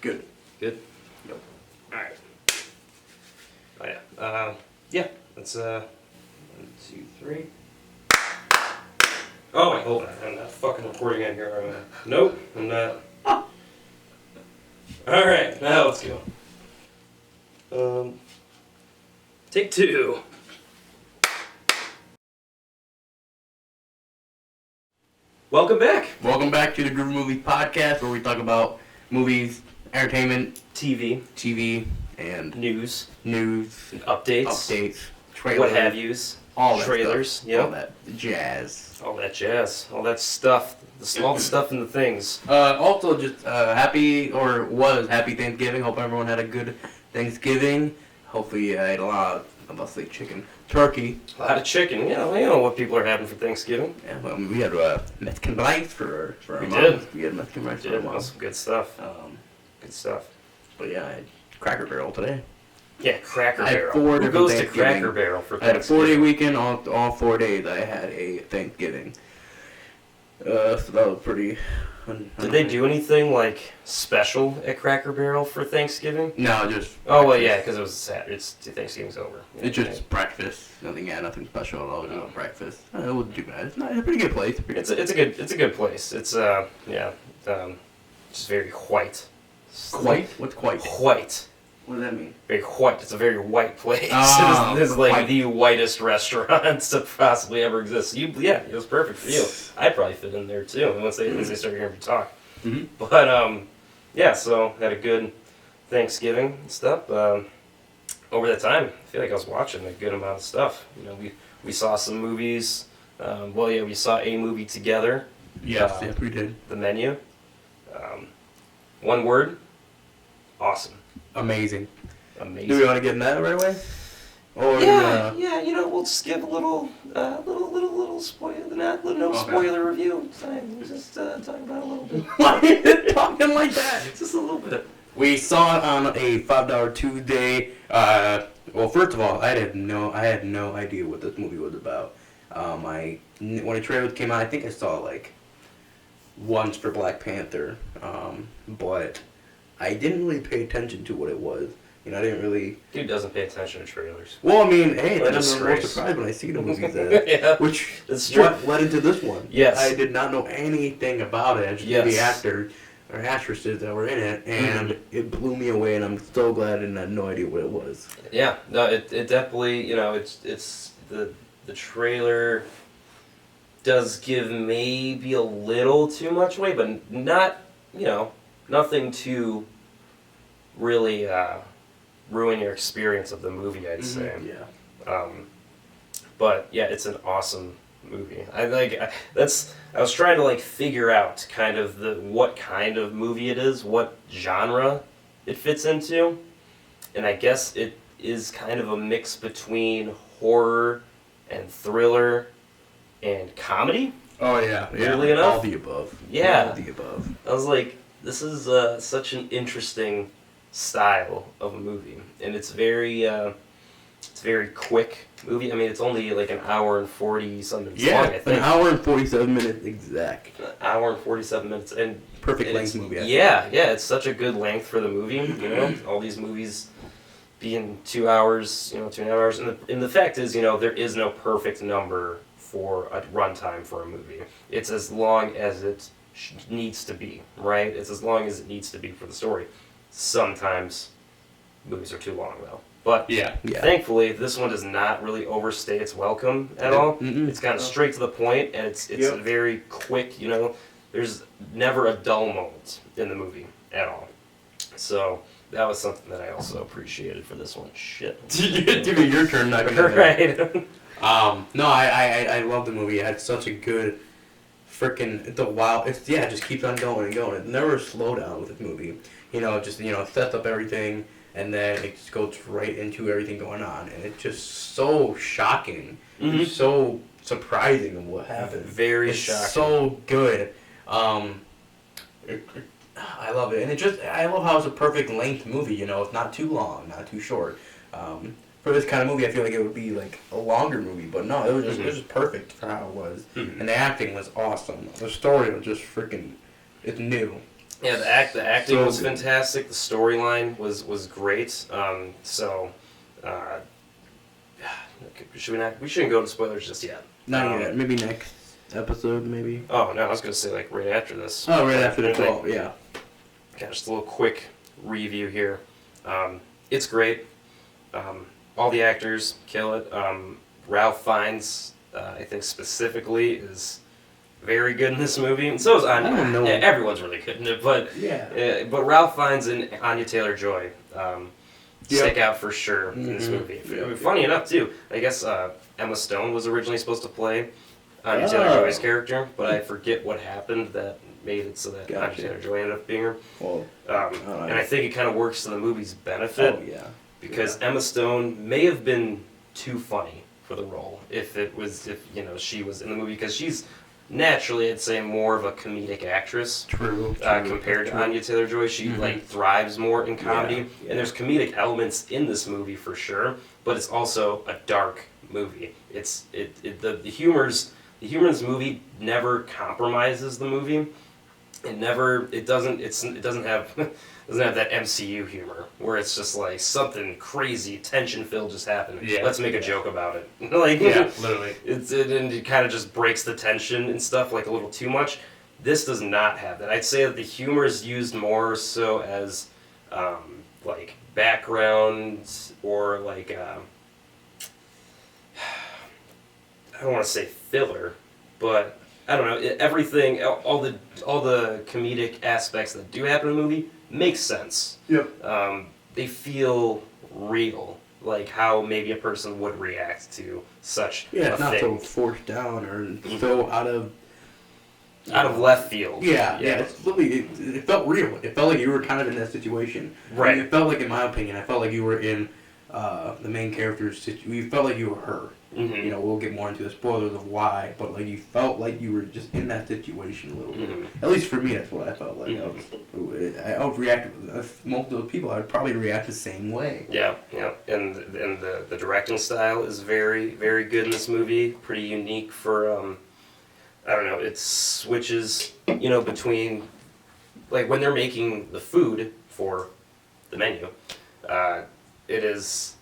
Good. Good? Yep. Alright. Oh yeah. Yeah. That's 1, 2, 3. Oh wait, hold on. I'm not fucking recording in here, am I? Nope, I'm not. Alright, now let's go. Take 2. Welcome back. Welcome back to the GroovyMovies podcast, where we talk about movies, entertainment, TV, and news, updates, trailers, what have yous, all that trailers, stuff, yep. all that jazz, all that jazz, all that stuff, all the stuff and the things. Also, just happy Thanksgiving. Hope everyone had a good Thanksgiving. Hopefully, I ate a lot of mostly chicken, turkey. A lot of chicken. You know what people are having for Thanksgiving. Yeah, well, we had Mexican rice for our mom. Did. We had Mexican rice for our Did. mom. Some good stuff. Good stuff. But yeah, I had Cracker Barrel today. Yeah, Cracker I had Barrel. 4 Who different goes to Thanksgiving. Cracker Barrel for I had a Thanksgiving? 4-day weekend. All 4 days I had a Thanksgiving. So that was pretty. Did they do anything like special at Cracker Barrel for Thanksgiving? No, just. Oh well, yeah, because it was Saturday. Thanksgiving's over. Yeah, It's just breakfast. Nothing special at all. Just breakfast. It wasn't too bad. It's a pretty good place. It's a good place. It's just very white. White? What's white? White. What does that mean? Very white. It's a very white place. Oh, this is like white. the whitest restaurants to possibly ever exist. It was perfect for you. I'd probably fit in there too once they start hearing me talk. Mm-hmm. But so had a good Thanksgiving and stuff. Over that time, I feel like I was watching a good amount of stuff. You know, we saw some movies. We saw a movie together. Yes, we did. The Menu. One word. Awesome. Amazing. Amazing. Do we want to get in that right away? Or we'll just give a little spoiler, no spoiler review. We'll just talk about it a little bit. Why are you talking like that? Just a little bit. We saw it on a $5 Tuesday. Well, first of all, I had no idea what this movie was about. When the trailer came out, I think I saw it like once for Black Panther, but I didn't really pay attention to what it was. You know, I didn't really. Dude doesn't pay attention to trailers. Well, I mean, hey, What a that's no disgrace. surprise when I see the movies that. Yeah, Which that's true. what led into this one. Yes. I did not know anything about it. I just knew the Yes. actor or actresses that were in it, and it blew me away. And I'm so glad I didn't have no idea what it was. Yeah, no, it definitely, it's the trailer does give maybe a little too much away, but not, nothing to really ruin your experience of the movie, I'd say. Yeah. But yeah, it's an awesome movie. I was trying to figure out kind of what kind of movie it is, what genre it fits into, and I guess it is kind of a mix between horror and thriller and comedy. Oh yeah. Weirdly enough. All the above. Yeah. All the above. I was like, this is such an interesting style of a movie, and it's very quick movie. I mean, it's only like an hour and 40-some minutes long, I think. An hour and 47 minutes exact. An hour and 47 minutes, and Perfect length movie. Yeah, it's such a good length for the movie. All these movies being 2 hours, 2.5 hours, and the fact is, there is no perfect number for a runtime for a movie. It's as long as it needs to be, right? It's as long as it needs to be for the story. Sometimes movies are too long, though. But thankfully, this one does not really overstay its welcome at all. Mm-mm. It's kind of straight to the point, and it's very quick. There's never a dull moment in the movie at all. So that was something that I also appreciated for this one. Shit. Give me your turn. Not Right. No, I love the movie. It had such a good freaking it just keeps on going and going. It never slow down with this movie. It sets up everything, and then it just goes right into everything going on, and it's just so shocking, and so surprising of what happened. Very it's shocking. So good. I love it, and I love how it's a perfect length movie. It's not too long, not too short. For this kind of movie, I feel like it would be like a longer movie, but no, it was just perfect for how it was, and the acting was awesome. The story was just freaking, it's new. Yeah, the acting So was good. fantastic. The storyline was great. Uh, should we not? We shouldn't go to spoilers just yet. Not yet. Maybe next episode, maybe. Oh no, I was gonna say like right after this. Oh, right after the Like, call. Yeah. Okay, just a little quick review here. It's great. All the actors kill it. Ralph Fiennes, I think specifically, is very good in this movie. And so is Anya. I don't know. Yeah, everyone's really good in it, Yeah. but Ralph Fiennes and Anya Taylor-Joy stick out for sure in this movie. Yep. Funny enough, too, I guess Emma Stone was originally supposed to play Anya Taylor-Joy's character, but I forget what happened that made it so that Anya Taylor-Joy ended up being her. Well, And I think it kind of works to the movie's benefit. Oh, yeah. Because Emma Stone may have been too funny for the role if she was in the movie, because she's naturally, I'd say, more of a comedic actress. True. Compared to Anya Taylor-Joy. She like thrives more in comedy, Yeah. and there's comedic elements in this movie for sure, but it's also a dark movie. The humor in this movie never compromises the movie. It doesn't have that MCU humor where it's just like something crazy tension filled just happened. Yeah. Let's make a joke about it. Like Yeah, literally. it kind of just breaks the tension and stuff like a little too much. This does not have that. I'd say that the humor is used more so as like background or like I don't want to say filler, but I don't know. Everything, all the comedic aspects that do happen in the movie make sense. Yep. They feel real, like how maybe a person would react to such Yeah, a not thing. so forced down or so out of Left field. Yeah. It's literally, it felt real. It felt like you were kind of in that situation. Right. I mean, it felt like, in my opinion, I felt like you were in the main character's situation. You felt like you were her. Mm-hmm. You know, we'll get more into the spoilers of why, but like you felt like you were just in that situation a little bit. Mm-hmm. At least for me, that's what I felt like. Mm-hmm. I would react. Most of those people, I'd probably react the same way. Yeah, and the directing style is very, very good in this movie. Pretty unique for I don't know. It switches, between like when they're making the food for the menu. It is.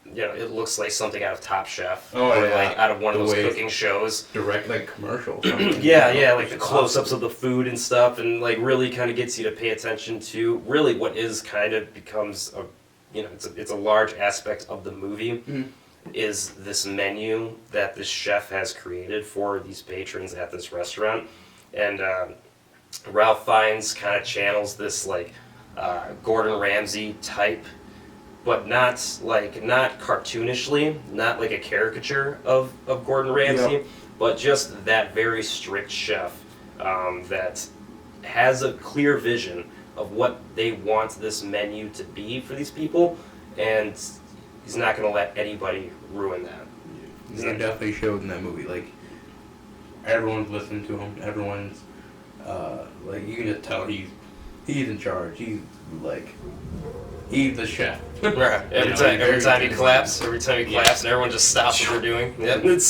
It looks like something out of Top Chef. Oh, or yeah. like out of one of The those way cooking shows. Direct, like commercials. Yeah, like the close-ups of the food and stuff, and like really kind of gets you to pay attention to really what is kind of becomes a, it's a large aspect of the movie. Mm-hmm. Is this menu that this chef has created for these patrons at this restaurant, and Ralph Fiennes kind of channels this like Gordon Ramsay type, but not cartoonishly, not like a caricature of Gordon Ramsay, Yep. but just that very strict chef that has a clear vision of what they want this menu to be for these people, and he's not going to let anybody ruin that. It definitely showed in that movie. Like, everyone's listening to him. Everyone's, like, you can just tell he's in charge. He's the chef. Right. Every time he claps, and everyone just stops what they're doing. Yeah, it's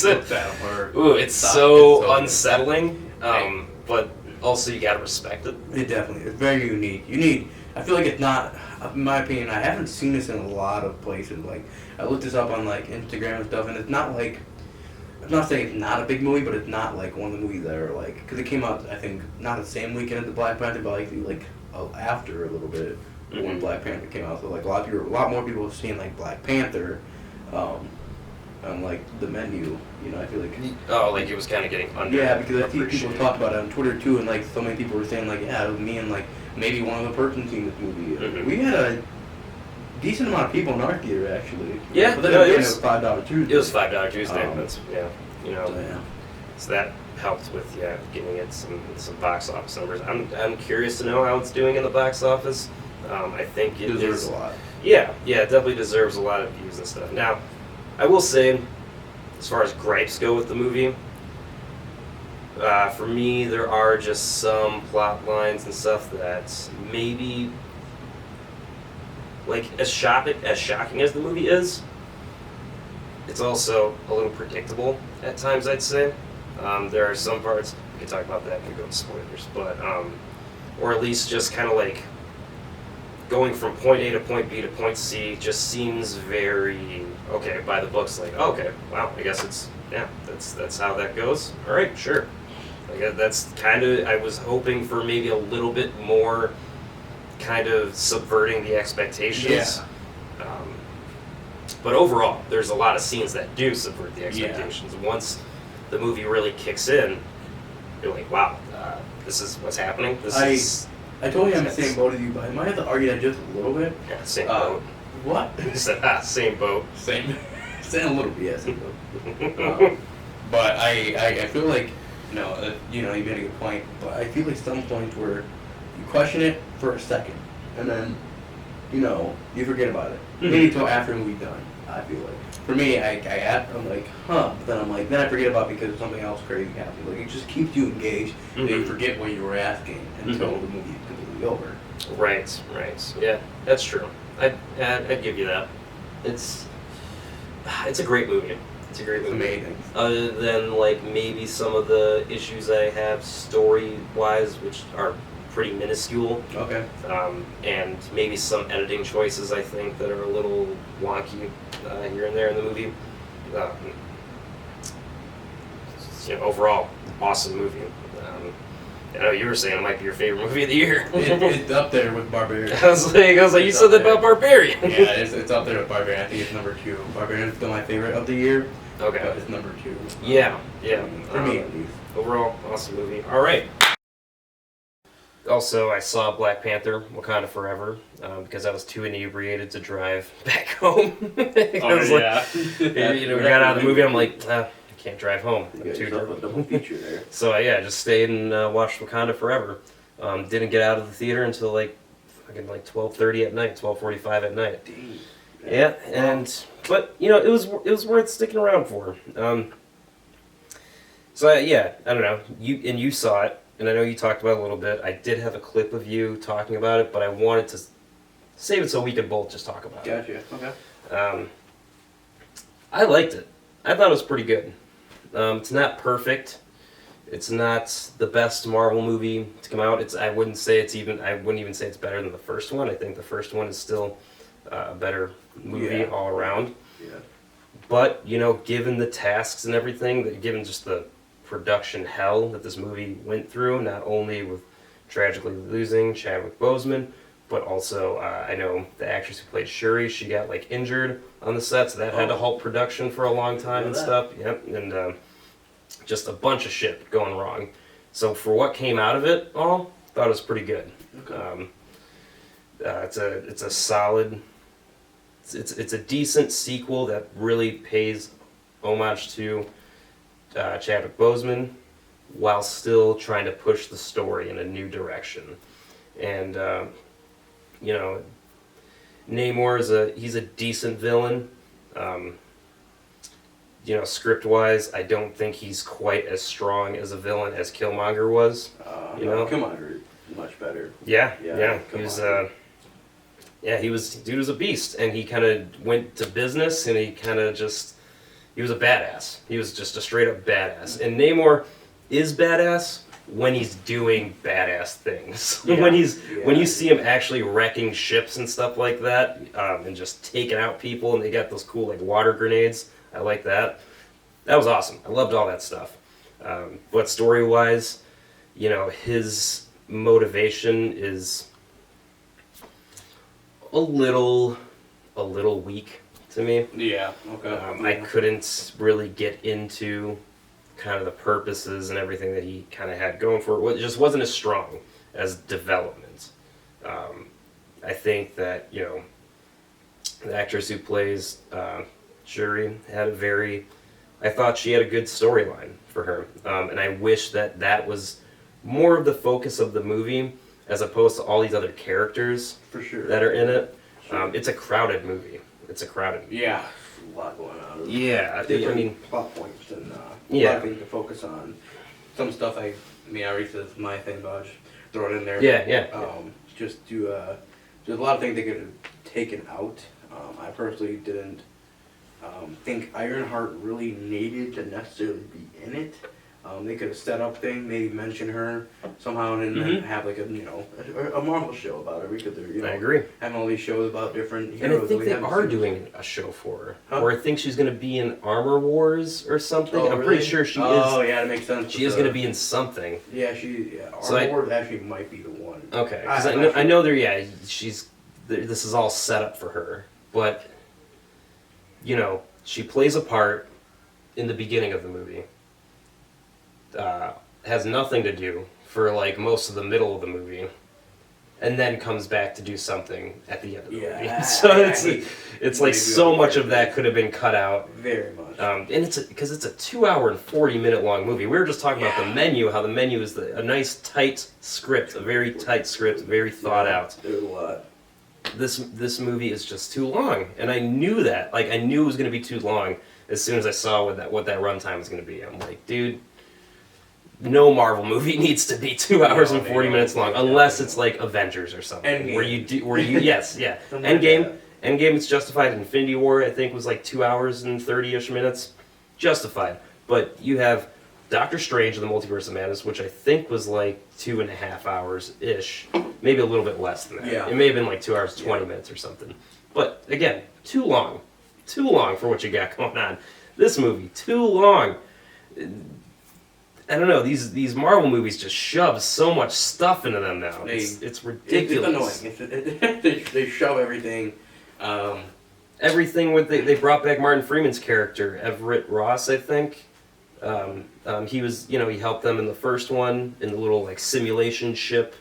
so unsettling. But also you gotta respect it. It definitely is very unique. I feel like it's not, in my opinion, I haven't seen this in a lot of places. Like, I looked this up on like Instagram and stuff, and it's not like, I'm not saying it's not a big movie, but it's not like one of the movies that are like, because it came out, I think, not the same weekend as the Black Panther, but like after a little bit when Black Panther came out. So like a lot more people have seen like Black Panther, on like the menu. I feel like. Oh, like it was kind of getting under. Yeah, because I see people talk about it on Twitter too, and like so many people were saying like, yeah, it was me and like maybe one other person seeing this movie. Mm-hmm. We had a decent amount of people in our theater actually. Yeah, but then no, it was $5 Tuesday. It was $5 Tuesday. That's Yeah. So that helped with getting it some box office numbers. I'm curious to know how it's doing in the box office. I think it Deserves is a lot. Yeah, it definitely deserves a lot of views and stuff. Now, I will say, as far as gripes go with the movie, for me, there are just some plot lines and stuff that maybe, like, as shocking as the movie is, it's also a little predictable at times, I'd say. There are some parts, we can talk about that when we go to spoilers, but or at least just kind of like going from point A to point B to point C just seems very okay by the books. Like, oh, okay, wow, I guess that's how that goes. All right, sure. Like that's kind of, I was hoping for maybe a little bit more kind of subverting the expectations. Yeah. But overall, there's a lot of scenes that do subvert the expectations. Yeah. Once the movie really kicks in, you're like, wow, this is what's happening. I totally am the same boat as you, but I might have to argue that just a little bit. Yeah, same boat. What? Same boat. Same a little bit, yeah, same boat. But I feel like, you made a good point, but I feel like some points where you question it for a second, and then, you forget about it. Maybe until after the movie's done, I feel like. For me, I'm like, huh, but then I forget about it because something else crazy happened. Like, it just keeps you engaged, and you forget what you were asking until the movie is completely over. Right. Yeah, that's true. I'd give you that. It's a great movie. It's a great movie. Amazing. Other than like maybe some of the issues I have story-wise, which are pretty minuscule. Okay. And maybe some editing choices I think that are a little wonky here and there in the movie. Overall, awesome movie. I know you were saying it might be your favorite movie of the year. It's up there with Barbarian. I was like, you said that about Barbarian. Yeah, it's up there with Barbarian. I think it's number 2. Barbarian is still my favorite of the year. Okay. But it's number 2. Yeah. For me, at least. Overall, awesome movie. All right. Also, I saw Black Panther: Wakanda Forever because I was too inebriated to drive back home. We got out of the movie. I'm like, I can't drive home. I'm too drunk. Double feature there. So I just stayed and watched Wakanda Forever. Didn't get out of the theater until like 12:30 at night, 12:45 at night. Dang. Yeah, but it was worth sticking around for. I don't know. You saw it. And I know you talked about it a little bit. I did have a clip of you talking about it, but I wanted to save it so we could both just talk about it. Gotcha. Okay. I liked it. I thought it was pretty good. It's not perfect. It's not the best Marvel movie to come out. I wouldn't even say it's better than the first one. I think the first one is still a better movie all around. Yeah. But, given the tasks and everything, given just the production hell that this movie went through, not only with tragically losing Chadwick Boseman, but also I know the actress who played Shuri, she got injured on the set, so that had to halt production for a long time and stuff. Yep, and just a bunch of shit going wrong. So for what came out of it all, thought it was pretty good. Okay. It's a solid. It's a decent sequel that really pays homage to Chadwick Boseman, while still trying to push the story in a new direction. And Namor he's a decent villain. Script wise, I don't think he's quite as strong as a villain as Killmonger was. Killmonger is much better. Yeah. He was a beast, and he kind of went to business, and he was a badass. He was just a straight up badass. And Namor is badass when he's doing badass things. Yeah. When you see him actually wrecking ships and stuff like that, and just taking out people, and they got those cool water grenades. I like that. That was awesome. I loved all that stuff. But story wise, his motivation is a little weak to me. Yeah. Okay. I couldn't really get into kind of the purposes and everything that he kind of had going for it. It just wasn't as strong as development. I think that the actress who plays Shuri I thought she had a good storyline for her, and I wish that was more of the focus of the movie as opposed to all these other characters for sure that are in it. Sure. It's a crowded movie. Yeah, a lot going on. Yeah, different plot points and a lot of things to focus on. Some stuff I already said is my thing, but I'll just throw it in there. Yeah. Just to there's a lot of things they could have taken out. I personally didn't think Ironheart really needed to necessarily be in it. They could have set up thing, maybe mention her somehow, and then have like a Marvel show about her. We could, I agree. Having all these shows about different heroes. And I think that we they haven't are seen. doing a show for her. Huh? Or I think she's going to be in Armor Wars or something. Oh, I'm really? pretty sure she is. Oh, yeah, that makes sense. She is going to be in something. Yeah, Armor Wars actually might be the one. Okay, because I know there. Yeah, this is all set up for her, but she plays a part in the beginning of the movie. Has nothing to do for like most of the middle of the movie, and then comes back to do something at the end of the movie. So it's like so much of that could have been cut out. Very much. And because it's a 2 hour and 40-minute long movie. We were just talking about the menu, how the menu is a nice tight script, a very tight script, very thought out. There's a lot. This movie is just too long, and I knew that. Like I knew it was going to be too long as soon as I saw what that runtime was going to be. I'm like, dude. No Marvel movie needs to be 2 hours and 40 minutes long, unless it's like Avengers or something. Endgame. Yes, yeah. Endgame, it's justified. Infinity War, I think, was like 2 hours and 30-ish minutes. Justified. But you have Doctor Strange and the Multiverse of Madness, which I think was like 2.5 hours-ish. Maybe a little bit less than that. Yeah. It may have been like 2 hours, 20 minutes or something. But again, too long. Too long for what you got going on. This movie, too long. I don't know, these Marvel movies just shove so much stuff into them now. It's ridiculous. It's annoying. They shove everything. Everything with they brought back Martin Freeman's character, Everett Ross, I think. He was, he helped them in the first one in the little like simulation ship.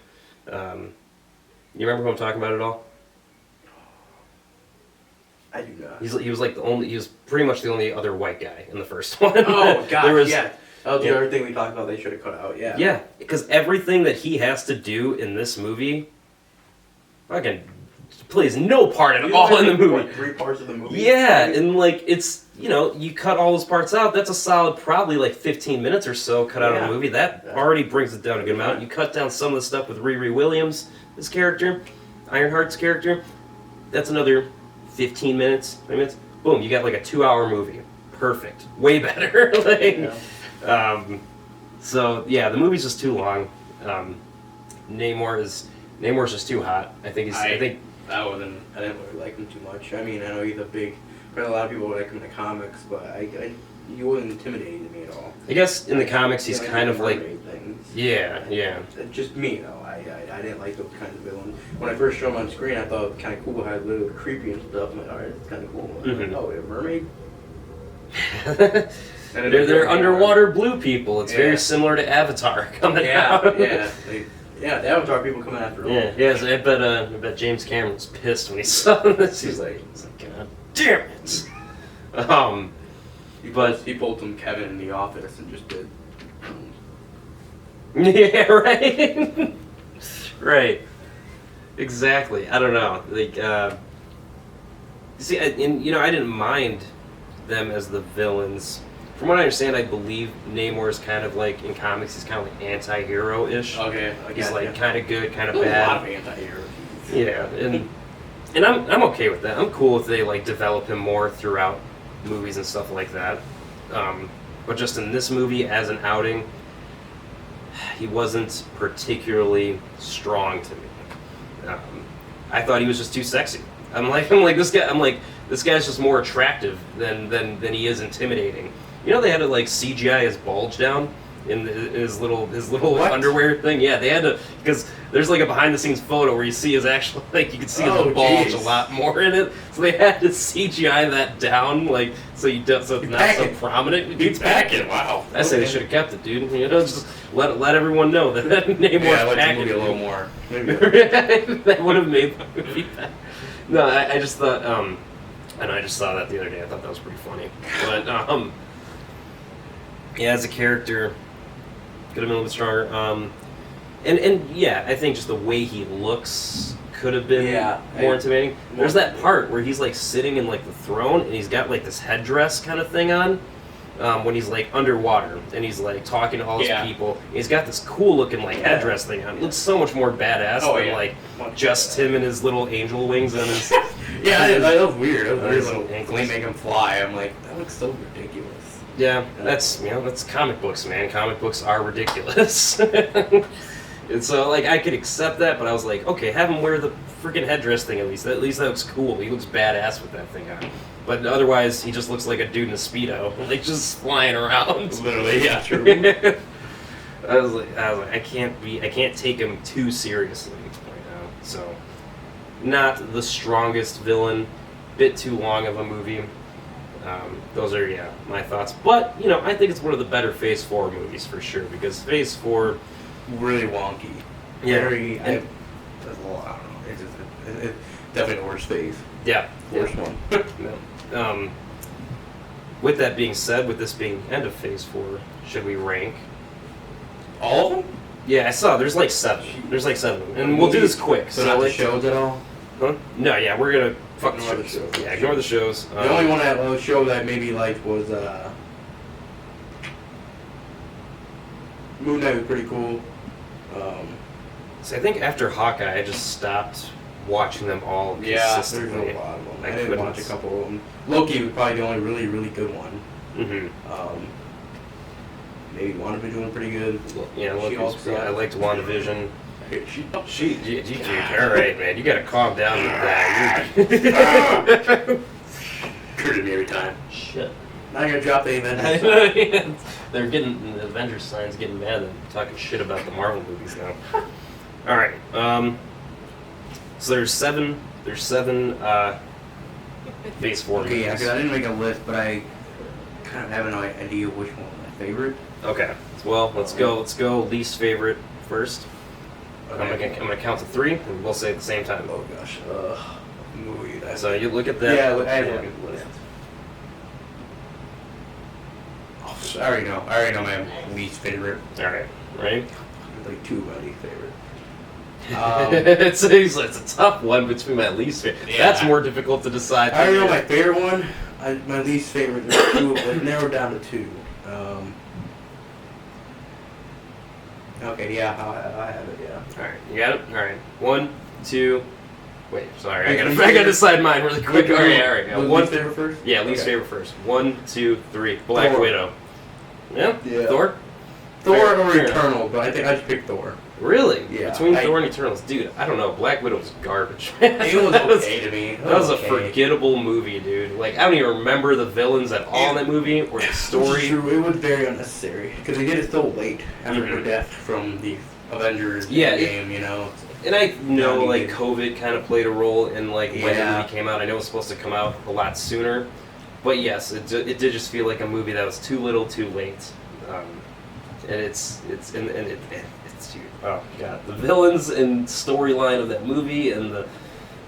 You remember who I'm talking about at all? I do not. He was pretty much the only other white guy in the first one. Oh gosh, yeah. That was the Yeah. other thing we talked about. They should have cut out. Yeah. Yeah, because everything that he has to do in this movie, fucking plays no part at all in the movie. 3 parts of the movie. Yeah, and like it's you cut all those parts out. That's a solid probably like 15 minutes or so cut out of the movie. That already brings it down a good amount. You cut down some of the stuff with Riri Williams, his character, Ironheart's character. That's another 15 minutes, 20 minutes. Boom, you got like a 2-hour movie. Perfect. Way better. So yeah, the movie's just too long. Namor's just too hot. I didn't really like him too much. I mean, I know he's a lot of people like him in the comics, but he wasn't intimidating to me at all. I guess in the comics he's kind of like things. Yeah. Just me though. I didn't like those kinds of villains. When I first saw him on screen, I thought it was kind of cool how he looked creepy and stuff. I'm like, alright, it's kind of cool. Mm-hmm. Oh, a mermaid. They're underwater blue people. It's very similar to Avatar coming out. Yeah, the Avatar people coming after him. Yeah. So I bet James Cameron was pissed when he saw this. He's like, God damn it. He pulled some Kevin in The Office and just did. Yeah, right. Right. Exactly. I don't know. Like, see, I didn't mind them as the villains. From what I understand, I believe Namor is kind of like, in comics, he's kind of like anti-hero-ish. Okay. He's like kind of good, kind of There's bad. a lot of anti-heroes. Yeah, and I'm okay with that. I'm cool if they like develop him more throughout movies and stuff like that. But just in this movie, as an outing, he wasn't particularly strong to me. I thought he was just too sexy. I'm like this guy's just more attractive than he is intimidating. They had to like CGI his bulge down in his little underwear thing. Yeah, they had to, because there's like a behind the scenes photo where you see his actual, like you can see his bulge a lot more in it. So they had to CGI that down, like so it's not so prominent. It's packing. Wow. I say they should have kept it, dude. Just let everyone know that Namor's packing a little more. That would have made the movie better. No, I just thought, I just saw that the other day. I thought that was pretty funny. But, yeah, as a character, could have been a little bit stronger. And yeah, I think just the way he looks could have been more intimidating. There's that part where he's like sitting in like the throne, and he's got like this headdress kind of thing on. When he's like underwater and he's like talking to all his people. He's got this cool looking like headdress thing on. It looks so much more badass than like just him and his little angel wings and his. That was weird. That was weird. Little They make him fly. I'm like, that looks so ridiculous. Yeah, that's comic books, man. Comic books are ridiculous. And so, like, I could accept that, but I was like, okay, have him wear the freaking headdress thing at least. At least that looks cool. He looks badass with that thing on. But otherwise, he just looks like a dude in a Speedo, like, just flying around. Literally, yeah, true. I was like, I can't take him too seriously right now. So, not the strongest villain, bit too long of a movie. Those are, my thoughts. But, I think it's one of the better Phase 4 movies for sure, because Phase 4... really wonky. Yeah. Very... I don't know. It's definitely the worst phase. Yeah. Worst one. With that being said, with this being end of Phase 4, should we rank? All of them? Yeah, I saw. There's like 7. And we'll do this quick. So not the shows at all? Huh? No, yeah, we're gonna... Fuck Ignore the the shows. shows. Yeah, ignore the shows. The only one that show that maybe liked was Moon Knight was pretty cool. So I think after Hawkeye, I just stopped watching them all Yeah, there's consistently. a lot of them. I I didn't couldn't. watch a couple of them. Loki was probably the only really, really good one. Mm-hmm. Maybe WandaVision doing pretty good. Yeah, She Loki's, also- I liked WandaVision. She All right, man, you gotta calm down with that. Occurred me every time. Shit. Now you're gonna drop the Avengers. They're getting the Avengers signs, getting mad and talking shit about the Marvel movies now. All right. So there's seven. Phase 4 Okay, yeah, movies. because I didn't make a list, but I kind of have an idea which one was my favorite. Okay. Well, let's go. Least favorite first. Okay. I'm gonna count to 3, and we'll say at the same time. Oh gosh. Movie. So you look at that. Yeah, I had to look at the list. Oh, I already know my least favorite. All right. Ready? Like 2 of my least favorite. It's a tough one between my least favorite. Yeah. That's more difficult to decide. I already know my favorite one. My least favorite. There's 2, but narrowed down to 2. Okay, yeah, I have it. Yeah. All right, you got it. All right, 1, 2. Wait, sorry, I Wait, gotta decide mine really quick. All right. Yeah, Least favorite first. Yeah, least Okay. favorite first. 1, 2, 3. Black Thor. Widow. Yeah. Yeah. Thor. Thor or Fair. Eternal, but I think I just picked Thor. Really? Yeah, Between I- Thor and Eternals, dude. I don't know. Black Widow was garbage. Man. It was That was- okay to me. That was a okay. forgettable movie, dude. Like, I don't even remember the villains at all in that movie or the Which is story. true. It was very unnecessary because they did it so late after her Mhm. death from the Avengers Yeah, game. You know. And I know, Not like, needed. COVID kind of played a role in, like, when the Yeah. movie came out. I know it was supposed to come out a lot sooner. But yes, it did just feel like a movie that was too little, too late. And it's dude, oh god, the villains and storyline of that movie and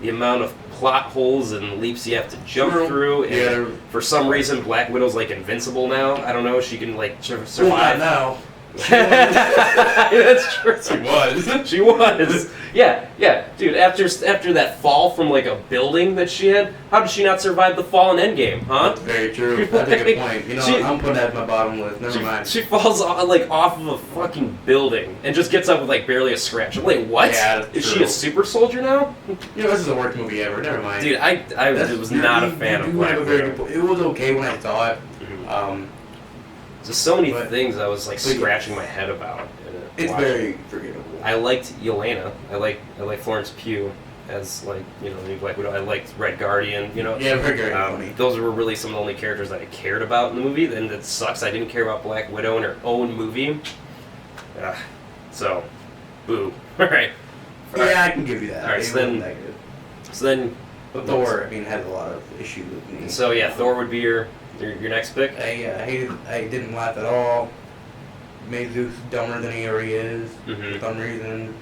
the amount of plot holes and leaps you have to jump True. through. And Yeah. for some reason, Black Widow's, like, invincible now. I don't know, she can, like, Well, not survive. now. That's true. She was. She was. Yeah, dude. After that fall from, like, a building that she had, how did she not survive the fall in Endgame, huh? Very true. That's a good point. You know, She- I'm putting that as my bottom list. Never mind. She falls off of a fucking building and just gets up with, like, barely a scratch. I'm like, what? Yeah, that's Is she true. a super soldier now? You know, this is the worst movie ever. Never mind. Dude, I That's- was not a you- fan you of do Black have a very Widow. good point. It was okay when I saw it. Mhm. Just so many But- things I was, like, but scratching my head about. It's watching. very forgettable. I liked Yelena. I like Florence Pugh as, like, you know, the Black Widow. I liked Red Guardian. You know, Yeah, very funny. those were really some of the only characters that I cared about in the movie. And it sucks I didn't care about Black Widow in her own movie. So, boo. All right. Yeah, I can give you that. All right, It so wasn't then- that good. So then, But Thor, I mean, had a lot of issues with me. so yeah, Thor would be your next pick. I didn't laugh at all. Made Zeus dumber than he already is Mhm. for some reason.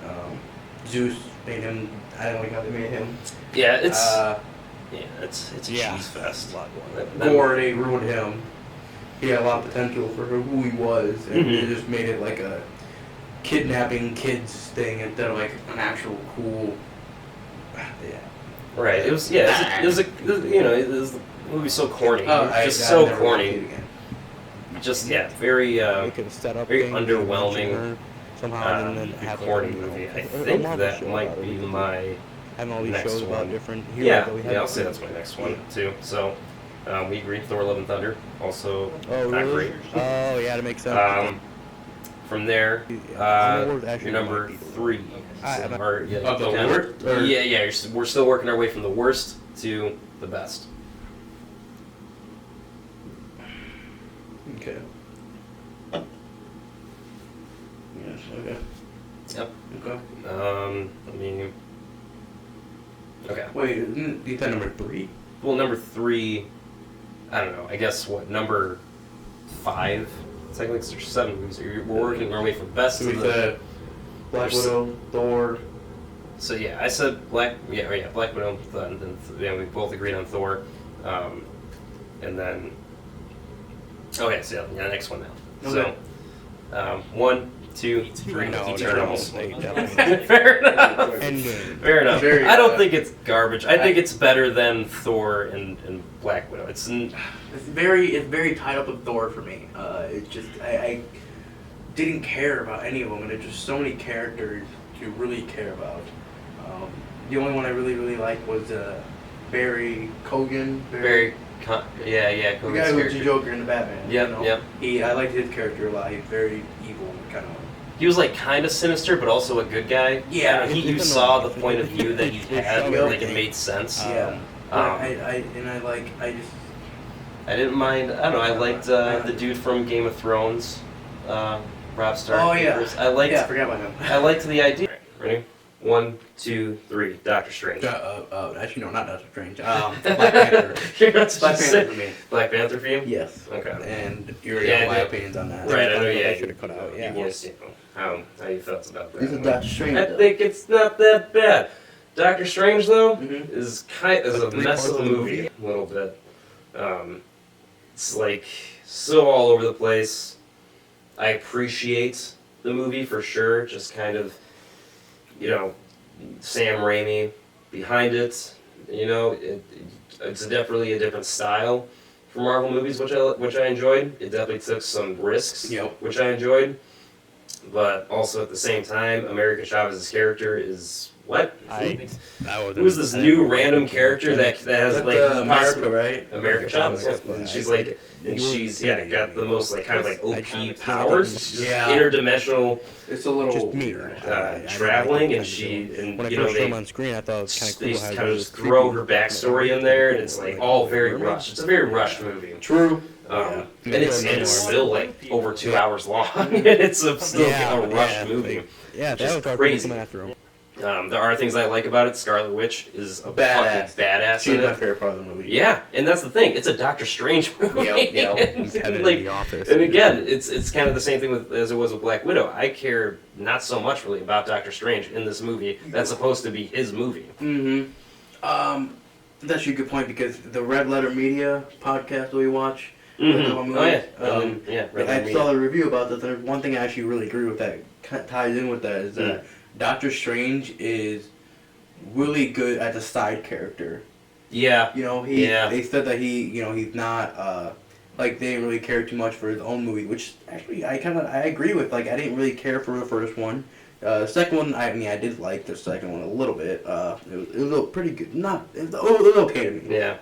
Zeus made him. I don't like how they made him. Yeah, it's Uh, it's a Yeah. cheese fest. Gore, they ruined him. He had a lot of potential for who he was, and Mhm. they just made it like a kidnapping kids thing instead of like an actual cool. Yeah. Right. It was you know, the movie's so corny. Just I so never watched it corny. again. Just very Make it a setup very thing, underwhelming, mention her somehow, and then have corny you know, movie. I a think Marvel that show might about it. be We could my having all these next shows one. about different heroes yeah. that we Yeah, haven't I'll say seen. that's my next one too. So, We agree. Thor: Love and Thunder also Oh, not really? great. Oh, yeah, that makes sense. From there, Wars actually your number might be the 3. Or, yeah, Of the kinda- worst, or- Yeah. We're still working our way from the worst to the best. Okay. Yes. Okay. Yep. Okay. I mean. Okay. Wait, you said number 3? Well, number 3. I don't know. I guess what number 5. It's like there's 7 movies. We're working our way from best So to we the. said Black Widow, Thor. So yeah, I said Black Widow. Then we both agreed on Thor, and then. Okay, so yeah, next one now. Okay. So, 1, 2, 3, No, Eternals. no, definitely. Fair enough. Endgame. Fair enough. Very, I don't think it's garbage. I think it's better than Thor and Black Widow. It's very tied up with Thor for me. It's just I didn't care about any of them, and there's just so many characters to really care about. The only one I really liked was Barry Keoghan. very. the Yeah. guy who was the Joker in the Batman. Yep. I liked his character a lot. He's very evil, kind of. He was like kind of sinister, but also a good guy. Yeah. You It's saw annoying. the point of view that he had, Yeah. like it made sense. Yeah. Um, I didn't mind. I don't know. I liked the dude from Game of Thrones, Rob Stark. Oh, yeah. I forgot about him. I liked the idea. Ready? 1, 2, 3. Doctor Strange. Actually, no, not Doctor Strange. Black Panther. You're not Black supposed to Panther say for me. Black Panther for you? Yes. Okay. And you already Yeah, know my yeah. opinions on that. Right. I know. I Yeah. should have cut out. Yeah. Yes. How you felt about that? This is Doctor Strange. I think it's not that bad. Doctor Strange though Mhm. is a Like 3 mess of parts a of the movie a little bit. It's like so all over the place. I appreciate the movie for sure. Just kind of, Sam Raimi behind it. It's definitely a different style for Marvel movies, which I enjoyed. It definitely took some risks, Yep. which I enjoyed. But also at the same time, America Chavez's character is what? Who's this new random character that has That's like America, right? America Chavez? Yeah. And she's like, got the most like kind of like OP powers. She's just Yeah. interdimensional It's a little Just me. traveling, and she When I first saw him on screen, I thought it was kind of cool. they how just he kind of was just throw her creepy. backstory in there, and it's like all very rushed. It's a very rushed movie. True. And Yeah. it's still like over 2 hours long, and it's still a rushed movie. Yeah, Just that was crazy. coming after him. There are things I like about it. Scarlet Witch is a Badass. fucking badass She's in my it. favorite part of the movie. Yeah, and that's the thing. It's a Doctor Strange movie. Yep. He's Kevin in Like, the office. and again, it's kind of the same thing as it was with Black Widow. I care not so much really about Doctor Strange in this movie. That's supposed to be his movie. Mm-hmm. That's actually a good point because the Red Letter Media podcast that we watch. Mm-hmm. Oh yeah, I saw a review about this. And one thing I actually really agree with that ties in with that is that Doctor Strange is really good as a side character. Yeah. They said that he's not like they didn't really care too much for his own movie, which actually I agree with. Like I didn't really care for the first one. The second one, I did like the second one a little bit. It was a little pretty good. It was okay to me. Yeah.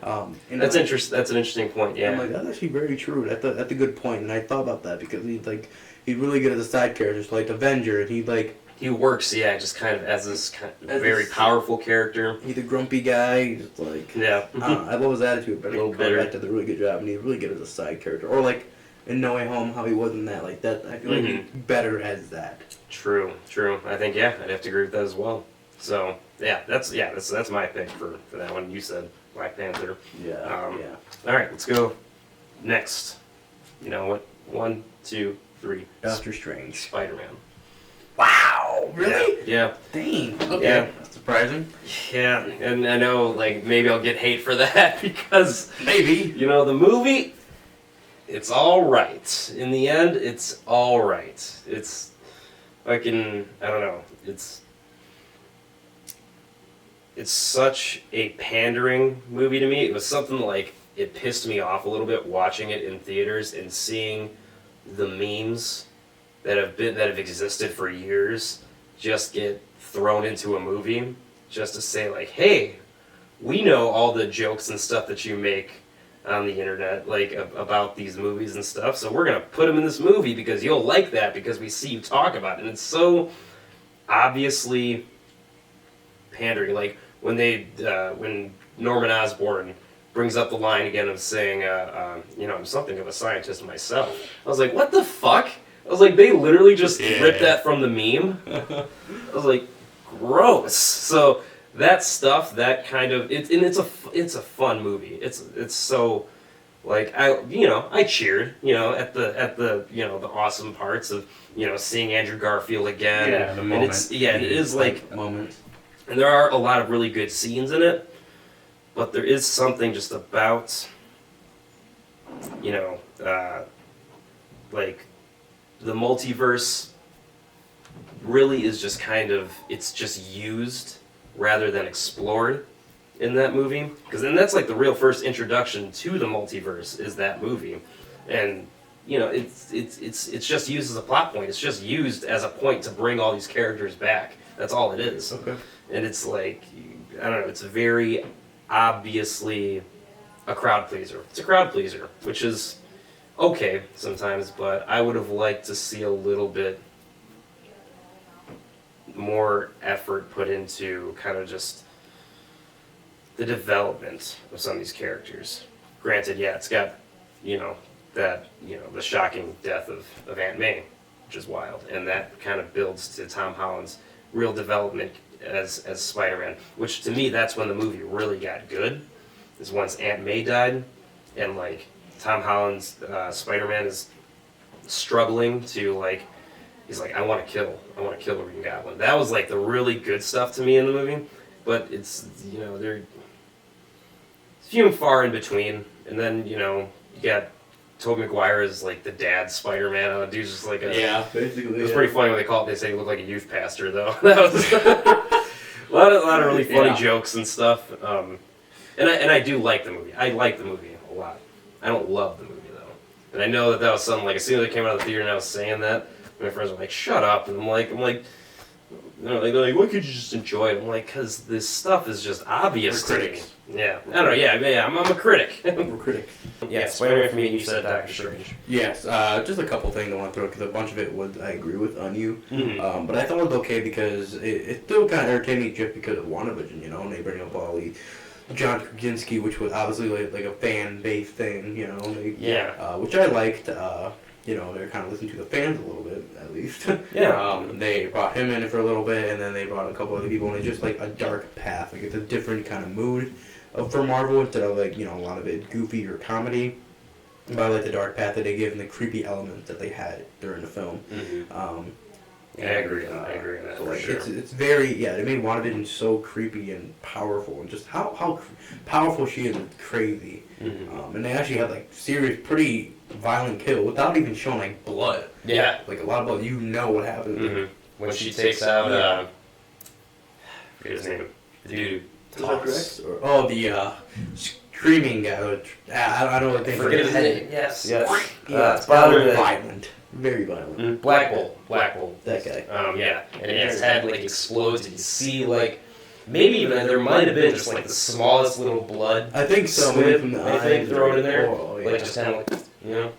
That's interesting. That's an interesting point. Yeah. I'm like, that's actually very true. That's a good point, and I thought about that because he's really good as a side character, so like Avenger, and he works, just kind of as this very powerful character. he's a grumpy guy. He's like, Yeah. I love his attitude, but A little he bitter. back to the really good job, and he's really good as a side character. Or like in No Way Home, how he was in that. Like that, I feel like he's better as that. True. I think I'd have to agree with that as well. So that's my pick for that one. You said Black Panther. Yeah. All right, let's go next. You know what? 1, 2, 3. Doctor Strange. Spider-Man. Wow. Really? Yeah. Dang. Okay. Yeah. That's surprising. Yeah, and I know like maybe I'll get hate for that because Maybe. the movie, it's all right. In the end, it's all right. It's fucking, I don't know. It's such a pandering movie to me. It was something like it pissed me off a little bit watching it in theaters and seeing the memes that have existed for years just get thrown into a movie just to say like, hey, we know all the jokes and stuff that you make on the internet, like about these movies and stuff. So we're gonna put them in this movie because you'll like that because we see you talk about it, and it's so obviously pandering. Like when Norman Osborn brings up the line again of saying, I'm something of a scientist myself. I was like, what the fuck? I was like, they literally just ripped that from the meme. I was like, gross. So that stuff, that kind of it's a fun movie. It's so like I cheered at the the awesome parts of seeing Andrew Garfield again. Yeah, the moment. It is like moment. And there are a lot of really good scenes in it, but there is something just about like the multiverse really is just kind of, it's just used rather than explored in that movie. Because then that's like the real first introduction to the multiverse is that movie. And it's just used as a plot point. It's just used as a point to bring all these characters back. That's all it is. Okay. And it's like, I don't know, it's very obviously a crowd pleaser. It's a crowd pleaser, which is okay sometimes, but I would have liked to see a little bit more effort put into kind of just the development of some of these characters. Granted, yeah, it's got, the shocking death of Aunt May, which is wild, and that kind of builds to Tom Holland's real development as Spider-Man, which to me, that's when the movie really got good, is once Aunt May died, and like Tom Holland's Spider-Man is struggling to he's like, I want to kill the Green Goblin. That was like the really good stuff to me in the movie, but it's they're few and far in between, and then you got Tobey Maguire as like the dad Spider-Man. Oh, dude's just like basically. It was pretty funny when they called it. They say he looked like a youth pastor though. That was a lot of really funny jokes and stuff. And I do like the movie. I like the movie a lot. I don't love the movie though. And I know that was something like as soon as I came out of the theater and I was saying that, my friends were like, "Shut up!" And I'm like, they're like, why could you just enjoy it? I'm like, because this stuff is just obvious to me. Yeah, I don't know. Yeah, I'm a critic. I'm a critic. Yeah, Spider-Man for me. You said Doctor Strange. Yes, just a couple things I want to throw because a bunch of it I agree with on you. Mm-hmm. But I thought it was okay because it still kind of entertained me just because of WandaVision, and they bring up all the John Krasinski, which was obviously like a fan-based thing, which I liked. They're kind of listening to the fans a little bit, at least. Yeah. They brought him in for a little bit, and then they brought a couple other people, and it's just like a dark path. Like it's a different kind of mood for Marvel instead of a lot of it goofy or comedy. But I like the dark path that they give and the creepy elements that they had during the film. Mm-hmm. I agree on that So for sure. it's very they made WandaVision so creepy and powerful, and just how powerful she is crazy. Mm-hmm. And they actually had serious, pretty violent kill without even showing blood. Yeah. Like a lot of blood, what happens. Mm-hmm. When she takes out, I forget his name, the dude who talks. The screaming guy. I don't know what they forget his name. Yes. It's very violent. Very violent. Mm-hmm. Black Bolt. That guy. And his head explodes, and you see maybe even there might have been just the smallest little blood. I think so. Squib, From the I think, thrown in there. Just kind of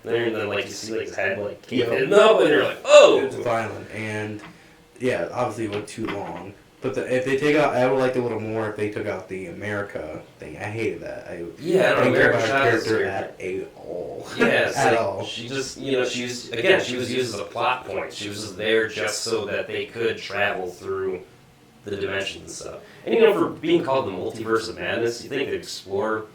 there, and then you see his head keep hitting up, and you're like, oh! It's violent, and obviously it went too long. But if they take out, I would like a little more if they took out the America thing. I hated that. I didn't care about her character at all. Yeah, at all. She just, she was used as a plot point. She was there just so that they could travel through the dimensions and stuff. And for being called the Multiverse of Madness, you think they'd explore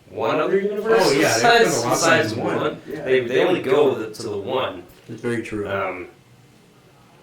one other universe? Oh yeah, besides one. Yeah. They only go to the one. It's very true. I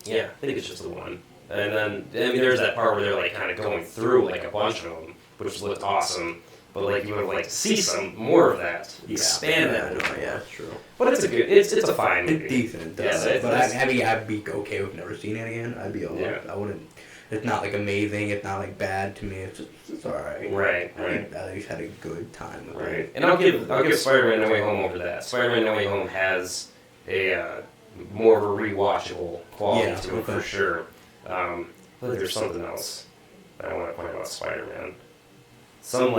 think it's just the one. And then, there's that part where they're kind of going through a bunch of them, which looked awesome. But you would have liked to see some more of that, expand that more. Yeah, that's true. But it's a fine movie. It's decent. Yes, but I'd be okay with never seeing it again. I'd be alright. Yeah. I wouldn't. It's not amazing. It's not bad to me. It's alright. Right. I at least had a good time with it. Right. And I'll give Spider-Man No Way Home over that. Spider-Man No Way Home has a more of a rewatchable quality to it for sure. But there's something else that I want to point out about Spider-Man. Some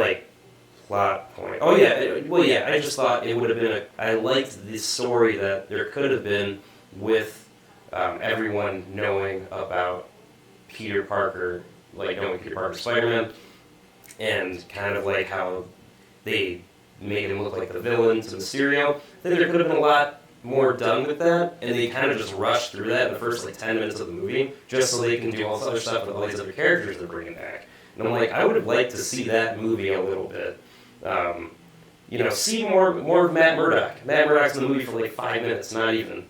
plot point. Oh yeah, well yeah, I just thought it would have been I liked the story that there could have been with everyone knowing about Peter Parker, like knowing Peter Parker Spider-Man, and kind of like how they made him look like the villain to Mysterio. I think there could have been a lot more done with that, and they kind of just rushed through that in the first like 10 minutes of the movie, just so they can do all this other stuff with all these other characters they're bringing back. And I'm like, I would have liked to see that movie a little bit. See more of Matt Murdock. Matt Murdock's in the movie for like 5 minutes, not even.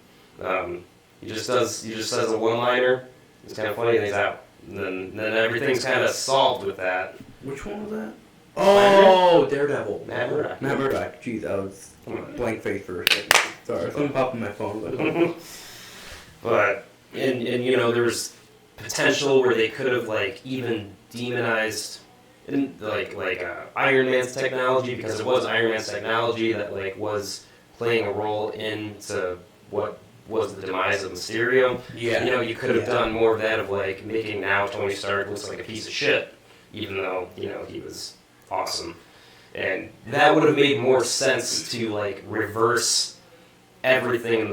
He just says a one-liner. It's kind of funny, and he's out. And then everything's kind of solved with that. Which one was that? Oh, Daredevil. Matt Murdock. Matt Murdock. Jeez, I was blank face for a second. Sorry, something popped in my phone. But and there was potential where they could have like even demonized Iron Man's technology, because it was Iron Man's technology that like was playing a role into what was the demise of Mysterio. Yeah. You could have done more of that, of like making now Tony Stark looks like a piece of shit, even though he was awesome, and that would have made more sense to like reverse everything in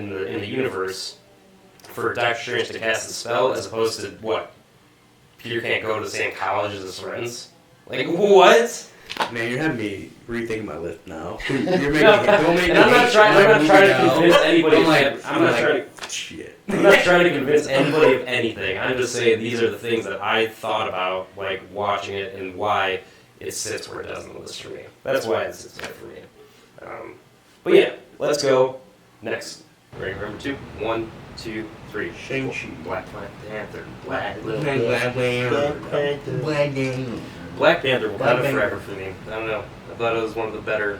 the universe for Doctor Strange to cast the spell, as opposed to what, Peter can't go to the same college as his friends. Like what? Man, you're having me rethink my list now. You're making don't make and I'm not trying to convince anybody. I'm not trying to convince anybody of anything. I'm just saying these are the things that I thought about like watching it, and why it sits where it does on the list for me. That's why it sits there for me. But yeah, let's go next. Ready? Number 2. 1, 2, 3. Shang-Chi. Black Panther. Black Panther will kind of forever for me. I don't know. I thought it was one of the better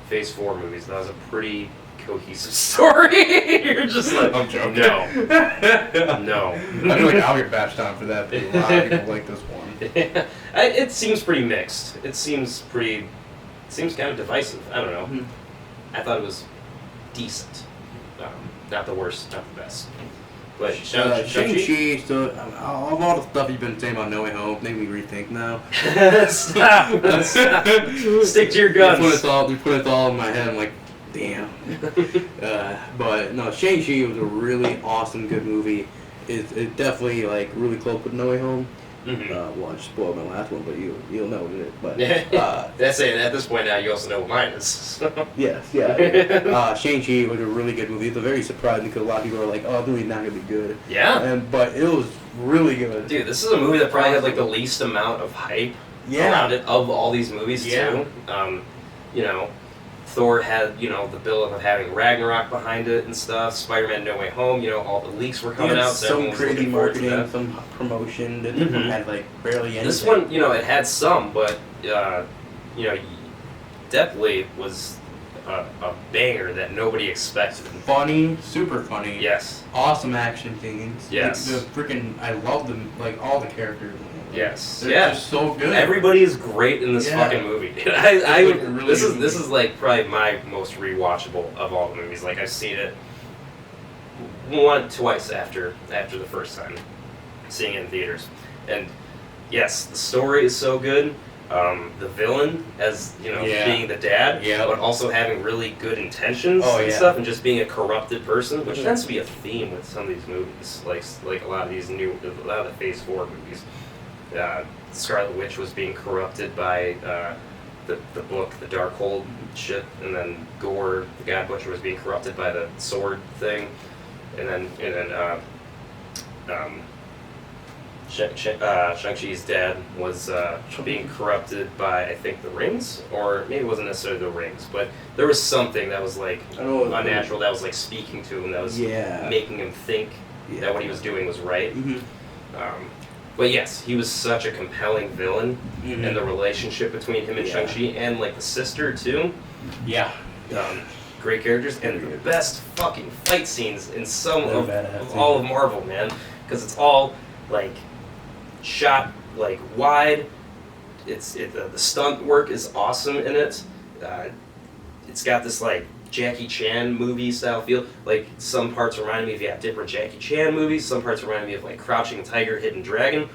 Phase 4 movies. That was a pretty cohesive story. You're just like, I'm joking. No. I feel like I'll get bashed on for that, but a lot of people like this one. It seems pretty mixed. It seems kind of divisive. I don't know. I thought it was decent. Not the worst, not the best. But Shang-Chi, so of all the stuff you've been saying about No Way Home, made me rethink now. Stop. Stick to your guns. You put it all in my head. I'm like, damn. But no, Shang-Chi was a really awesome, good movie. It definitely like really close with No Way Home. Well, I just spoiled my last one, but you'll know it. But that's it. At this point now, you also know what mine is. Yes, yeah. Shang-Chi was a really good movie. It's very surprising because a lot of people are like, "Oh, the movie's not gonna be good." Yeah. But it was really good. Dude, this is a movie that probably had like the least amount of hype around it of all these movies too. Thor had, the build-up of having Ragnarok behind it and stuff. Spider-Man No Way Home, all the leaks were coming out. So some crazy marketing, some promotion that had like barely anything. This one, it had some, but definitely was a banger that nobody expected. Funny, super funny. Yes. Awesome action scenes. Yes. I love them, like all the characters. Yes. They're just so good. Everybody is great in this fucking movie. This is like probably my most rewatchable of all the movies. Like I've seen it twice after the first time seeing it in theaters, and yes, the story is so good. The villain, as being the dad, but also having really good intentions and stuff, and just being a corrupted person, which tends to be a theme with some of these movies, like a lot of the Phase 4 movies. Scarlet Witch was being corrupted by the book, the Darkhold shit, and then Gore, the God Butcher, was being corrupted by the sword thing, and then Shang-Chi's dad was being corrupted by, I think, the rings, or maybe it wasn't necessarily the rings, but there was something that was like unnatural, that was like speaking to him, that was making him think that what he was doing was right. But yes, he was such a compelling villain, and the relationship between him and Shang-Chi, and like the sister too. Yeah. Great characters, and the best fucking fight scenes in all of Marvel, man, because it's all like shot like wide. The stunt work is awesome in it. It's got this like Jackie Chan movie style feel. Like some parts remind me of different Jackie Chan movies. Some parts remind me of like Crouching Tiger, Hidden Dragon.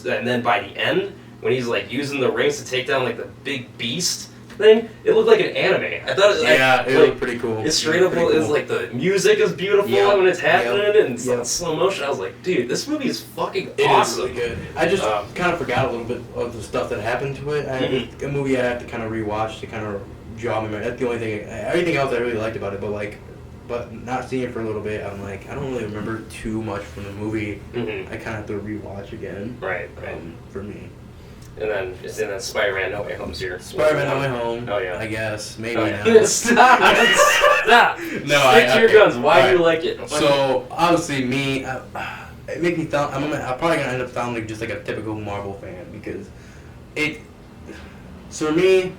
And then by the end, when he's like using the rings to take down like the big beast thing, it looked like an anime. I thought it like, looked pretty cool. It's straight up is like the music is beautiful when it's happening and it's in slow motion. I was like, dude, this movie is fucking awesome. It is really good. I just kind of forgot a little bit of the stuff that happened to it. A movie I have to kind of rewatch to kind of jog my memory. That's the only thing. Everything else I really liked about it, but not seeing it for a little bit, I'm like, I don't really remember too much from the movie. I kind of have to rewatch again. Right. For me. And then Spider-Man No Way Home's here. Spider-Man No Way Home. Oh yeah. I guess maybe not. not. Stop! No, Stick to your guns. Why do you like it? So obviously me, it makes me sound. I'm probably gonna end up sounding just like a typical Marvel fan because it. So for me,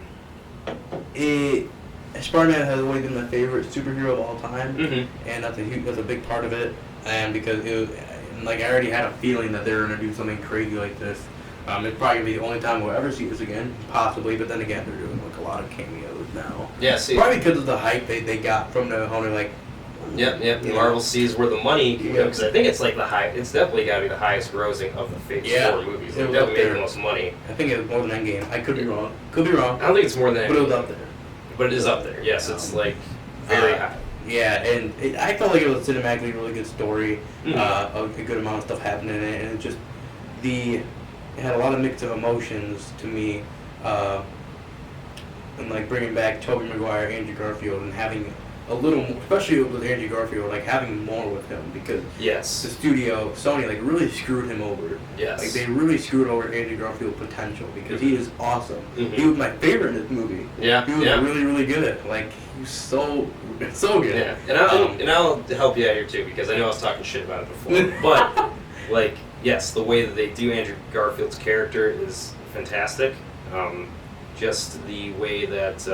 Spider-Man has always been my favorite superhero of all time, and that's a big part of it. And because I already had a feeling that they were gonna do something crazy like this. It's probably gonna be the only time we'll ever see this again, possibly. But then again, they're doing like a lot of cameos now. Yeah, see, probably because of the hype they got from the owner. Like, yep. Marvel sees where the money, because I think it's like it's definitely got to be the highest grossing of the Phase 4 movies. It definitely made the most money. I think it was more than Endgame. I could be wrong. Could be wrong. I don't think it's more than Endgame. But it was up there. But it is up there. Yes, it's like very high. Yeah, and I felt like it was cinematically a really good story. A good amount of stuff happening in it, and it just it had a lot of mix of emotions to me, and like bringing back Tobey Maguire, Andrew Garfield, and having a little more, especially with Andrew Garfield, like having more with him because the studio, Sony, like really screwed him over. Yes. Like they really screwed over Andrew Garfield's potential because he is awesome. He was my favorite in this movie. Yeah. He was really, really good at it. Like he was so good. Yeah. And I'll help you out here too because I know I was talking shit about it before, but like. Yes, the way that they do Andrew Garfield's character is fantastic. Just the way that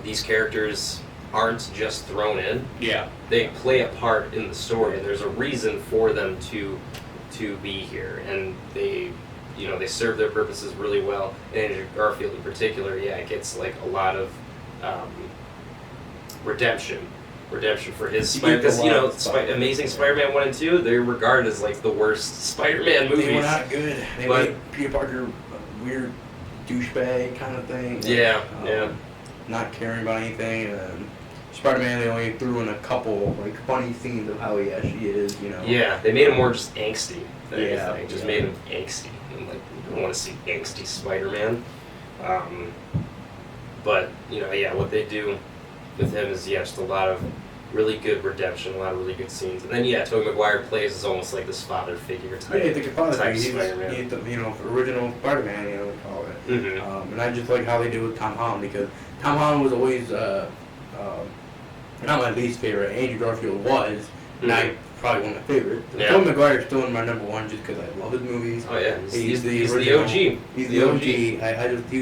these characters aren't just thrown in. Yeah. They play a part in the story, and there's a reason for them to be here, and they serve their purposes really well. And Andrew Garfield in particular, gets like a lot of redemption for his Spider, because Amazing Spider-Man 1 and 2, they're regarded as like the worst Spider-Man movies. They were not good. They made Peter Parker weird douchebag kind of thing. Not caring about anything. And Spider-Man, they only threw in a couple like funny scenes of how he actually is. Yeah, they made him more just angsty than anything. Just made him angsty. And like, you don't want to see angsty Spider-Man. But what they do with him is just a lot of really good redemption, a lot of really good scenes, and then Tobey Maguire plays as almost like this father figure type. Yeah, the father figure. Spider-Man. He's the original Spider-Man, we call it. And I just like how they do with Tom Holland because Tom Holland was always not my least favorite. Andrew Garfield was, and I probably one of my favorites. Tobey Maguire is still in my number one just because I love his movies. Oh yeah, he's the OG. He's the OG. He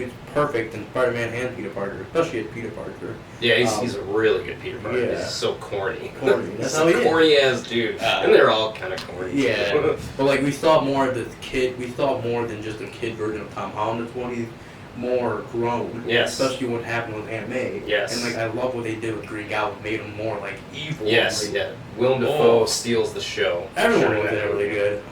was perfect in Spider-Man and Peter Parker, especially as Peter Parker. Yeah, he's a really good Peter Parker. Yeah. He's so corny. That's how he is. Corny ass dude, and they're all kind of corny. Yeah, but like we saw more of this kid. We saw more than just a kid version of Tom Holland. That's when he's more grown. Yes. Especially what happened with Aunt May. Yes. And like I love what they did with Green Goblin, made him more like evil. Yes. Willem Dafoe steals the show. Everyone was really good.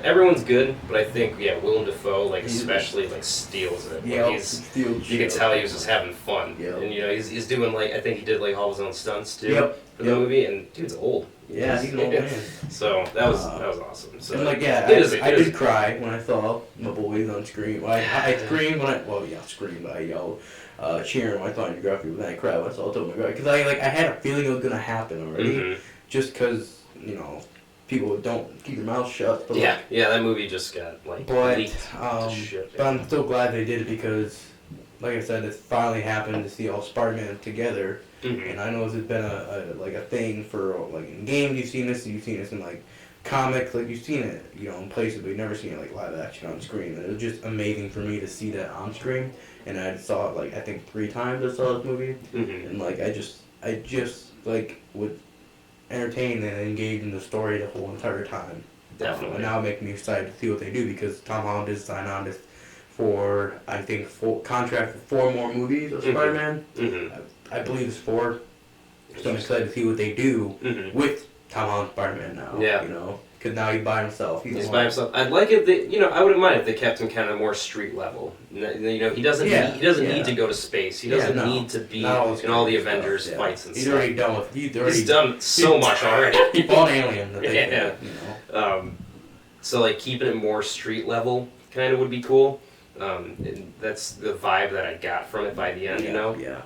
Everyone's good, but I think Willem Dafoe especially steals it. Yeah. You can tell he was just having fun. Yep. And he's doing I think he did all his own stunts too for the movie, and dude's old. Yeah, he's an old man. So that was awesome. So and I did cry when I saw my boys on screen. I screamed when screamed. I yelled, cheering when I saw Andrew Garfield. Then I cried when I saw Tobey Maguire because I had a feeling it was gonna happen already, just because people don't keep their mouths shut. But that movie just got leaked to shit. But I'm so glad they did it because, like I said, it finally happened to see all Spider-Man together. And I know this has been a thing for in games you've seen this in comics, you've seen it in places, but you've never seen it live action on screen. And it was just amazing for me to see that on screen. And I saw it I think 3 times I saw this movie, and I just would entertain and engage in the story the whole entire time. Definitely. And now it makes me excited to see what they do because Tom Holland did sign on this for I think contract for 4 more movies of Spider-Man. I believe it's 4. So I'm excited to see what they do with Tom Holland Spider-Man now. Yeah. because now he's by himself. He's by himself. I'd like it. I wouldn't mind if they kept him kind of more street level. He doesn't. Yeah, He doesn't yeah. need to go to space. He doesn't need to be in all the Avengers fights and he's stuff. already done with. He's done so much already. He fought an alien. That they Yeah. did, you know. So like keeping it more street level kind of would be cool. And that's the vibe that I got from it by the end. Yeah.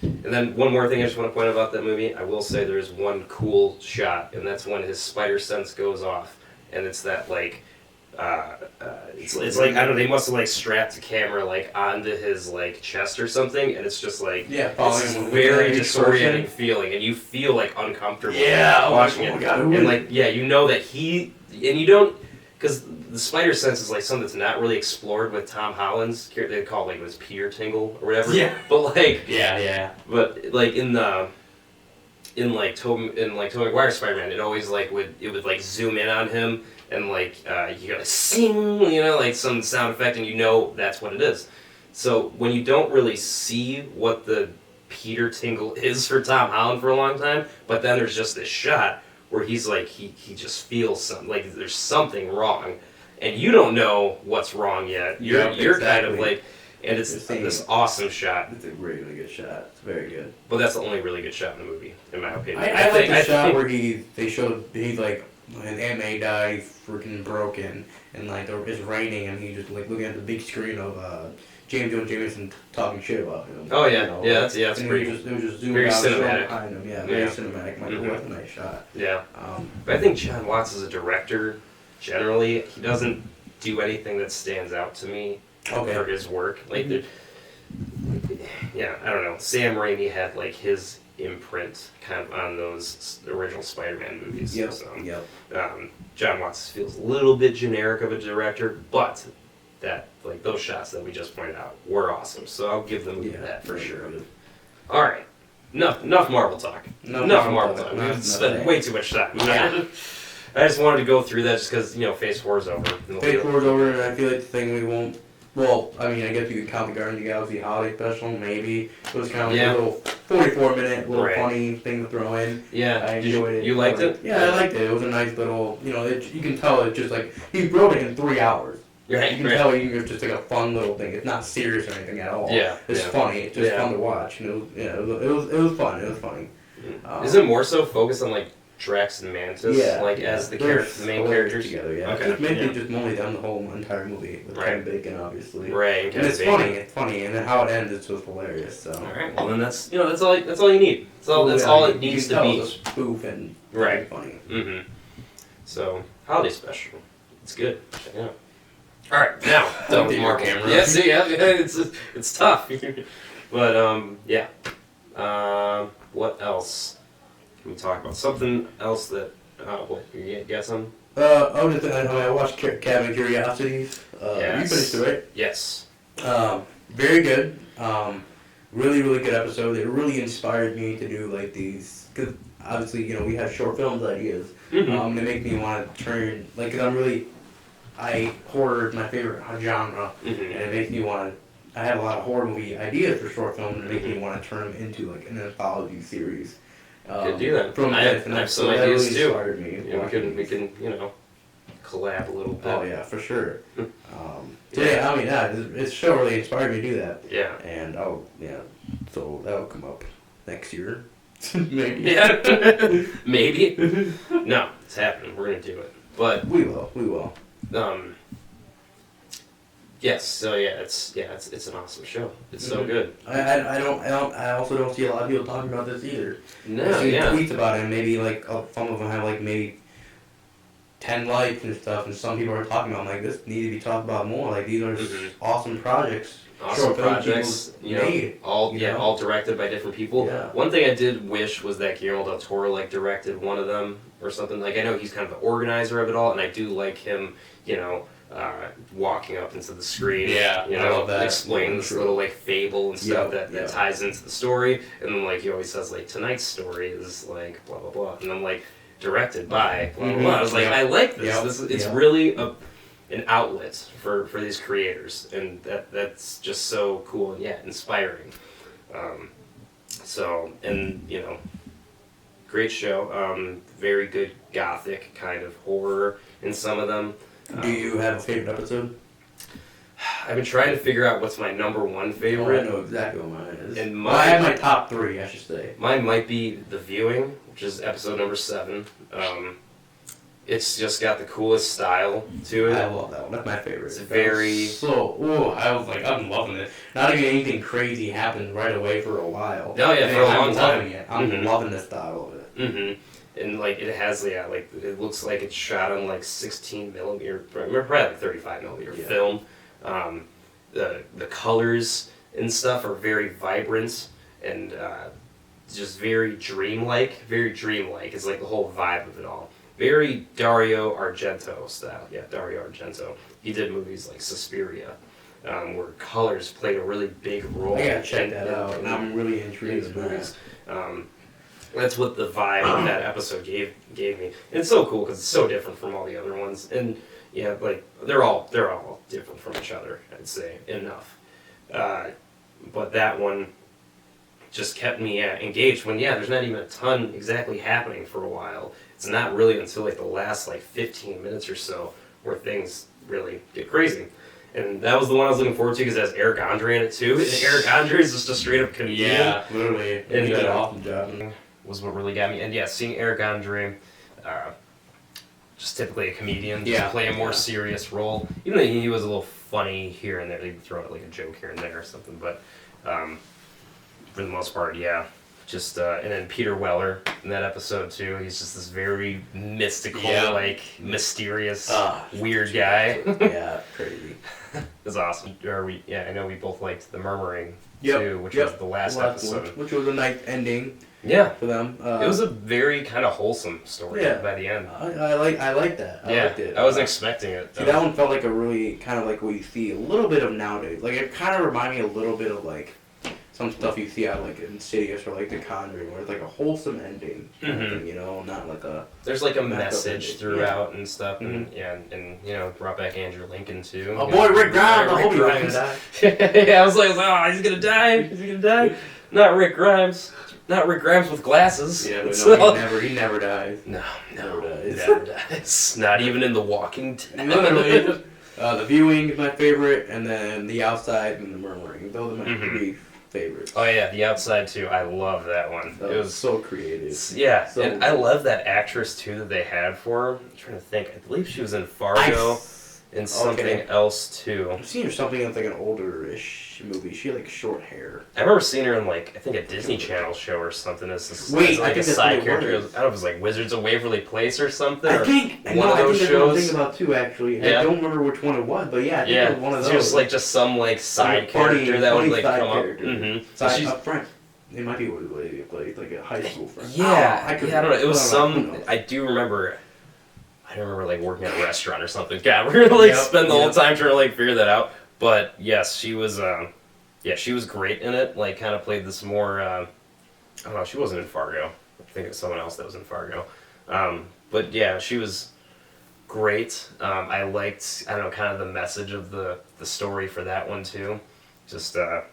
And then one more thing I just want to point out about that movie. I will say there's one cool shot, and that's when his spider sense goes off, and it's that like, it's like I don't know. They must have like strapped the camera like onto his like chest or something, and it's just like it's this very disorienting feeling, and you feel like uncomfortable watching it. And like you know that you don't. Because the spider sense is like something that's not really explored with Tom Holland's. They call it like it was Peter Tingle or whatever. Yeah. But like But like in Tobey Maguire's Spider-Man, it always like would like zoom in on him and like you gotta sing, like some sound effect, and that's what it is. So when you don't really see what the Peter Tingle is for Tom Holland for a long time, but then there's just this shot where he's like he just feels something like there's something wrong, and you don't know what's wrong yet. You're kind of like, and it's this awesome shot. It's a really good shot. It's very good. But that's the only really good shot in the movie, in my opinion. I like the shot where they showed he's like an anime guy, he's freaking broken, and like it's raining, and he just like looking at the big screen of James Jones Jameson talking shit about him. Oh yeah, that's pretty. It was just zooming very out cinematic. behind him. Yeah, very cinematic. Like, that's a nice shot. Yeah, but I think John Watts as a director, generally, he doesn't do anything that stands out to me for his work. Like, I don't know. Sam Raimi had like his imprint kind of on those original Spider-Man movies. Yep. So, John Watts feels a little bit generic of a director, but that like those shots that we just pointed out were awesome. So I'll give them that for sure. All right. Enough Marvel talk. Enough Marvel talk. We've spent way too much time. Yeah. I just wanted to go through that just because Phase 4 is over. Phase 4 is over, and I feel like the thing we won't. Well, I mean, I guess you could count the Guardians of the Galaxy holiday special. Maybe it was kind of like a little 44-minute little funny thing to throw in. Yeah, I enjoyed it. You liked it? Yeah, I liked it. It was a nice little. You can tell it's just like he wrote it in 3 hours. Right, you can tell it's just like a fun little thing. It's not serious or anything at all. Yeah, it's funny. It's just fun to watch. And it was fun. It was funny. Is it more so focused on like Drax and Mantis, as the main characters together? Yeah, okay. Just only them the whole entire movie with Kevin Bacon, obviously. Right, and it's funny. It's funny, and then how it ends, it's just hilarious. So. All right. Well, then that's all you need. That's all it needs to be. It's a spoof and funny. Mm-hmm. So holiday special, it's good. Check it out. All right, now done with more camera. Yeah, see, it's tough. But what else can we talk about? Something else that you got some? I watched Cabin Curiosities. You finished it, right? Yes. Very good. Really, really good episode. It really inspired me to do like these, because obviously we have short films ideas. Mm-hmm. They make me want to turn horror is my favorite genre, and it makes me want to. I have a lot of horror movie ideas for short films, and it makes me want to turn them into like an anthology series. Could do that. From I have some ideas too. Inspired me. Yeah, we can collab a little bit. Oh yeah, for sure. This show really inspired me to do that. Yeah. And so that'll come up next year. Maybe. Yeah. Maybe. No, it's happening. We're gonna do it. But we will. Yes. So it's an awesome show. It's so good. I also don't see a lot of people talking about this either. No. I see tweets about it, and maybe some of them have maybe 10 likes and stuff, and some people are talking about this need to be talked about more. Like these are awesome projects. Awesome projects, all directed by different people. Yeah. One thing I did wish was that Guillermo del Toro directed one of them or something. I know he's kind of the organizer of it all, and I do like him, walking up into the screen, I love that. explaining this little fable and stuff that ties into the story, and then he always says tonight's story is blah blah blah, and I'm directed by blah blah blah. I was I like this. It's really an outlet for these creators, and that's just so cool and inspiring. great show. Very good gothic kind of horror in some of them. Do you have a favorite episode? I've been trying to figure out what's my number one favorite. I know exactly what mine is. And I have my top 3, I should say. Mine might be The Viewing, which is episode number 7. It's just got the coolest style to it. I love that one. That's my favorite. It's very... I was like, I'm loving it. Not even anything crazy happened right away for a while. Oh, yeah, for a long time. Loving it. I'm loving the style of it. Mm-hmm. And, like, it has, like, it looks like it's shot on, like, 16 millimeter, probably like 35 millimeter film. The colors and stuff are very vibrant and just very dreamlike. It's like the whole vibe of it all. Very Dario Argento style. Yeah, Dario Argento. He did movies like Suspiria, where colors played a really big role. I gotta check that out, and I'm really intrigued in movies. That's what the vibe of that episode gave me. And it's so cool because it's so different from all the other ones. And yeah, like they're all different from each other, I'd say, enough. But that one just kept me engaged when there's not even a ton exactly happening for a while. It's not really until like the last like 15 minutes or so where things really get crazy. And that was the one I was looking forward to because it has Eric Andre in it too. And Eric Andre is just a straight up comedian. Yeah, literally. And he did an awesome job. Was what really got me. And yeah, seeing Eric Andre, just typically a comedian, just play a more serious role. Even though he was a little funny here and there, he'd throw out like a joke here and there or something. But for the most part, just and then Peter Weller in that episode too. He's just this very mystical, like mysterious, weird guy. Yeah, crazy. It's awesome. I know we both liked The Murmuring too, which was the last episode, which was a nice ending. Yeah, for them. It was a very kind of wholesome story by the end. I like that. I liked it. I wasn't expecting it. See, that one felt like a really kind of like what you see a little bit of nowadays. Like it kind of reminded me a little bit of like some stuff you see out like Insidious or like The Conjuring, where it's like a wholesome ending, thing, you know, not like a. There's like a message throughout and stuff, and and you know, brought back Andrew Lincoln too. Oh boy, Rick Grimes! I hope he was gonna die. I was like, oh, he's gonna die. Is he gonna die? Not Rick Grimes. Not Rick Grimes with glasses. Yeah, but no, he never dies. No, never dies. Never dies. Not even in The Walking Dead. Literally. The Viewing is my favorite, and then The Outside and The Murmuring. Those are my 3 favorites. Oh yeah, The Outside too. I love that one. It was so creative. Yeah, so and I love that actress too that they had for her. I'm trying to think. I believe she was in Fargo and something else too. I've seen her something in like an older-ish movie. She had like short hair. I remember seeing her in like I think a Disney Channel show or something. As Wait, like I think a that's side what it character. was. I don't know if it was like Wizards of Waverly Place or something. I think one of those that's shows. what I'm thinking about too. Actually, I don't remember which one it was, but I think it was one of those. She was like just some like side character that would like come up. Side up front. It might be what it played, like a high school friend. I don't know. It was some. I do remember. I don't remember like working at a restaurant or something. God, we're gonna like spend the whole time trying to like figure that out. But yes, she was. She was great in it. Like, kind of played this more. I don't know. She wasn't in Fargo. I think it was someone else that was in Fargo. But yeah, she was great. I liked. I don't know, kind of the message of the story for that one too. Just kind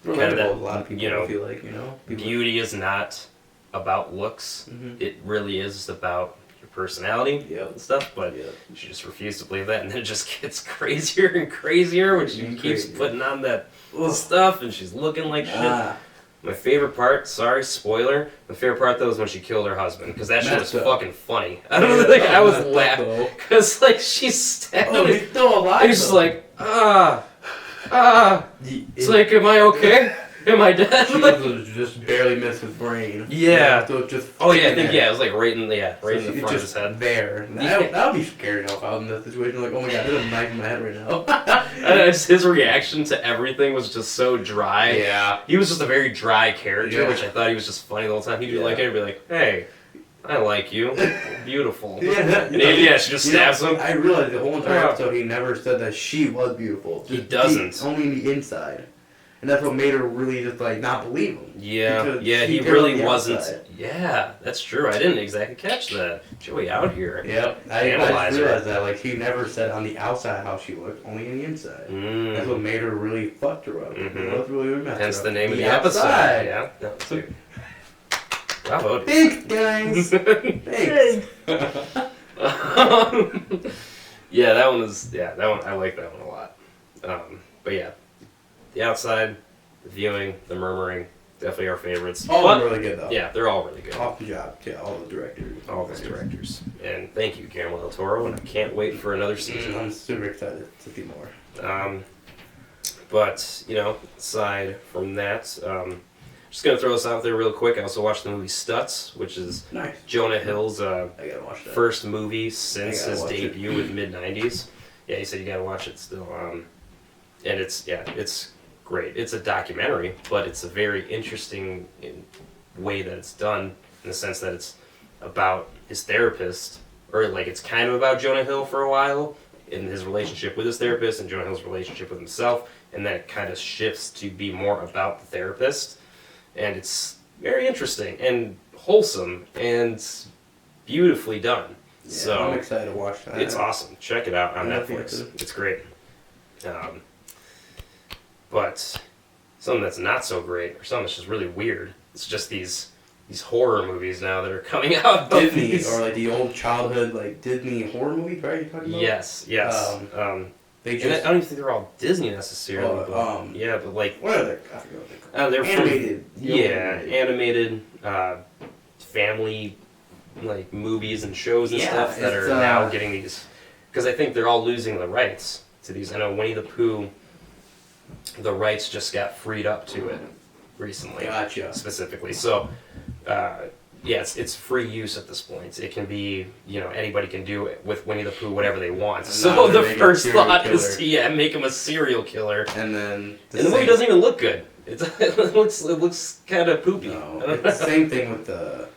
of that. A lot of people feel like beauty is not about looks. It really is about personality and stuff, but she just refused to believe that, and then it just gets crazier and crazier when she keeps putting on that stuff, and she's looking like shit. My favorite part, sorry, spoiler, my favorite part though is when she killed her husband, because that shit was fucking funny. I don't think I was laughing, because like she's stabbing him. He's still alive. He's just like, it's like, am I okay? Am I dead? She just barely missed his brain. Yeah. So it just. I think it was like right in the front of his head. There. That would be scary enough out in that situation. Like, oh my god, there's a knife in my head right now. His reaction to everything was just so dry. Yeah. He was just a very dry character, which I thought he was just funny the whole time. He'd be like, hey, I like you. Beautiful. And she just stabs him. I realized the whole entire episode he never said that she was beautiful. He doesn't. Only in the inside. And that's what made her really just like not believe him. Yeah, he really wasn't. Outside. Yeah, that's true. I didn't exactly catch that. Joey out here. Yep, I realized that. Like he never said on the outside how she looked, only on the inside. That's what made her really fucked her up. That's really what messed Hence her the up. name of the episode. Yeah. No, Bravo. Thanks, guys. Thanks. Yeah, that one was. Yeah, that one. I like that one a lot. But yeah, the outside, the viewing, the murmuring, definitely our favorites. All But, of them really good though. yeah, they're all really good. Awesome job to all the directors. All those directors. And thank you, Guillermo del Toro, and I can't wait for another season. I'm super excited to see more. But, aside from that, just going to throw this out there real quick. I also watched the movie Stutz, which is Nice. Jonah Hill's I gotta watch that. first movie since gotta his watch it. debut in mid-90s. Yeah, he said you got to watch it still. And it's great. It's a documentary, but it's a very interesting way that it's done in the sense that it's about his therapist, or like it's kind of about Jonah Hill for a while in his relationship with his therapist and Jonah Hill's relationship with himself, and then it kind of shifts to be more about the therapist, and it's very interesting and wholesome and beautifully done. Yeah, So I'm excited to watch that. it's awesome. Check it out on Yeah, Netflix. Netflix. It's great. But something that's not so great, or something that's just really weird, it's just these horror movies now that are coming out. Disney or like the old childhood like Disney horror movies, right? You're talking about? Yes. They And I just don't even think they're all Disney necessarily. But like what are they? I forget what they're called. they're Animated. animated family like movies and shows and Yeah, stuff that it's, are now getting these, because I think they're all losing the rights to these. I know Winnie the Pooh, the rights just got freed up to it recently. Gotcha. Specifically. So, it's free use at this point. It can be, anybody can do it with Winnie the Pooh whatever they want. And So now they're the making first serial thought is killer. to make him a serial killer. And then And the movie doesn't even look good. It looks kind of poopy. No, it's the same thing with the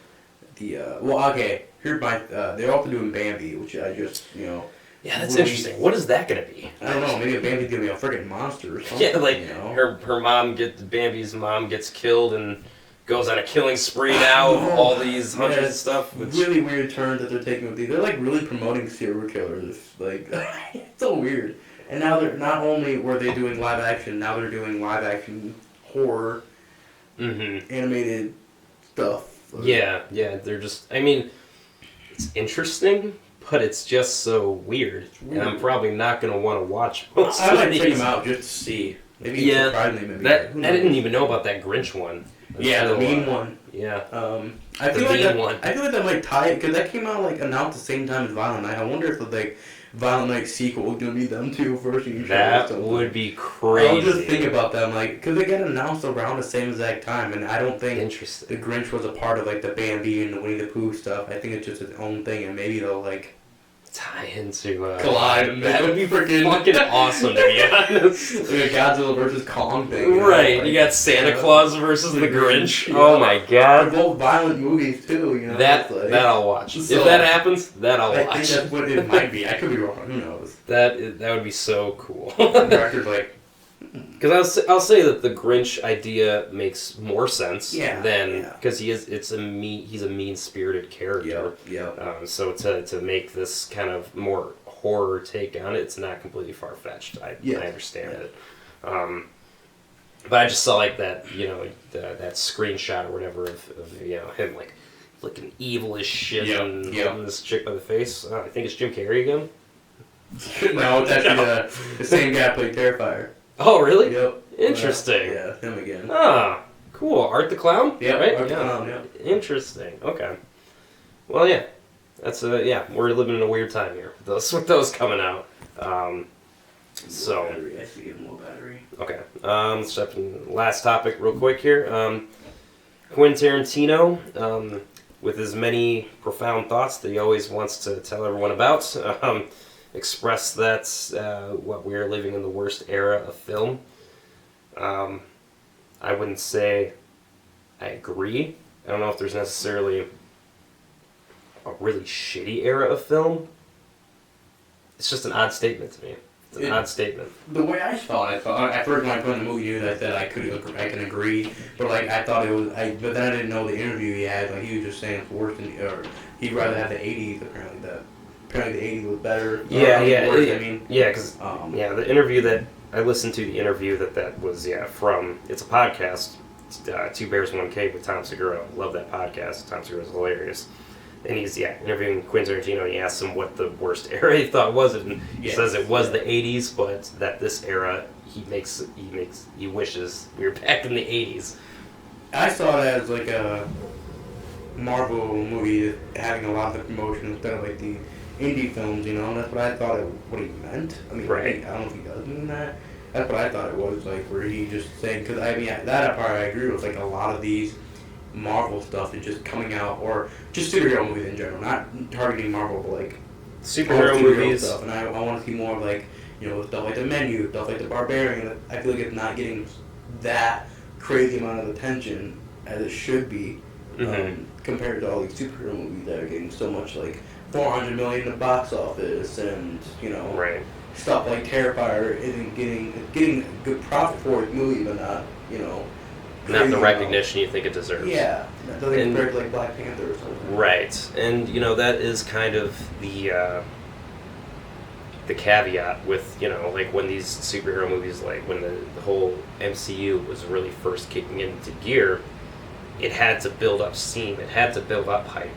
well, okay. Here's my they're also doing Bambi, which I just Yeah, that's movie- interesting. What is that gonna be? I don't know. Maybe Bambi's gonna be a freaking monster or something. Yeah, like you know? Bambi's mom gets killed and goes on a killing spree now of all these hunters and it's stuff. Which, really weird turns that they're taking with these. They're like really promoting serial killers. Like it's so weird. And now they're not only were they doing live action, now they're doing live action horror, animated stuff. Yeah, they're just. I mean, it's interesting, but it's just so weird. And I'm probably not gonna want to watch most I of might check these. them out just to see. Maybe Yeah, surprise me. Maybe That Who I knows? didn't even know about that Grinch one. Yeah, the Until, mean one. Yeah. I The feel like mean that, one. I feel like that might tie it because that came out like announced the same time as Violent Night. I wonder if the like Violent Night sequel is gonna be them two versions. That would be crazy. I was just thinking about that. I'm like, because they got announced around the same exact time, and I don't think Interesting. the Grinch was a part of like the Bambi and the Winnie the Pooh stuff. I think it's just its own thing, and maybe they'll like Tie into collide. That would be freaking fucking awesome, to be honest. like a Godzilla versus Kong thing. You know? Right, Like, you got Santa yeah. Claus versus the Grinch. Yeah. Oh my They're god. both violent movies too. You know. That It's like, I'll watch. So- If that happens, that I'll I think watch. that's what it might be. I could be wrong. Who knows? That would be so cool. The director's like, Because I'll say that the Grinch idea makes more sense than Yeah. because he's a mean-spirited character. Yep. So to make this kind of more horror take on it, it's not completely far-fetched. I understand it. But I just saw like that, that screenshot or whatever of him like looking evil as shit and holding this chick by the face. I think it's Jim Carrey again. No, it's actually the same guy played Terrifier. Oh, really? Yep. Interesting. Yeah, him again. Ah, cool. Art the Clown? Yeah, right? Art the Clown, yeah. Interesting. Okay. Well, yeah. That's we're living in a weird time here with those coming out. So Battery. I see him low battery. okay. Let's step in last topic real quick here. Quentin Tarantino, with as many profound thoughts that he always wants to tell everyone about, expressed that what we are living in the worst era of film. I wouldn't say I agree. I don't know if there's necessarily a really shitty era of film. It's just an odd statement to me. It's an odd statement. The way I saw it, at first when I put in the movie news, I said I can agree, but like I thought it was, but then I didn't know the interview he had. Like he was just saying it's worse than, or he'd rather have the '80s. Apparently the '80s was better. Yeah. Worse, I mean, Yeah, because the interview that I listened to, the interview that was from. It's a podcast. Two Bears, One Cave with Tom Segura. Love that podcast. Tom Segura's hilarious. And he's interviewing Quentin Tarantino, and he asks him what the worst era he thought was, and he says it was the '80s, but that this era he wishes we were back in the '80s. I saw it as like a Marvel movie having a lot of the promotion instead of like the indie films, you know. And that's what I thought what he meant. I mean, right. I don't know if he does mean that. That's what I thought it was, like, where he just saying, because I mean, that part I agree with, like, a lot of these Marvel stuff is just coming out, or just superhero movies in general, not targeting Marvel, but like superhero movies stuff. And I want to see more of, like, you know, stuff like The Menu, stuff like The Barbarian. I feel like it's not getting that crazy amount of attention as it should be, compared to all these superhero movies that are getting so much, like, $400 million in the box office, and, you know, stuff like Terrifier isn't getting a good profit for its movie, but not, you know, not the recognition you think it deserves. Yeah, that doesn't compare to like Black Panther or something. Right, and you know that is kind of the caveat with, you know, like when these superhero movies, like when the whole MCU was really first kicking into gear, it had to build up steam, it had to build up hype.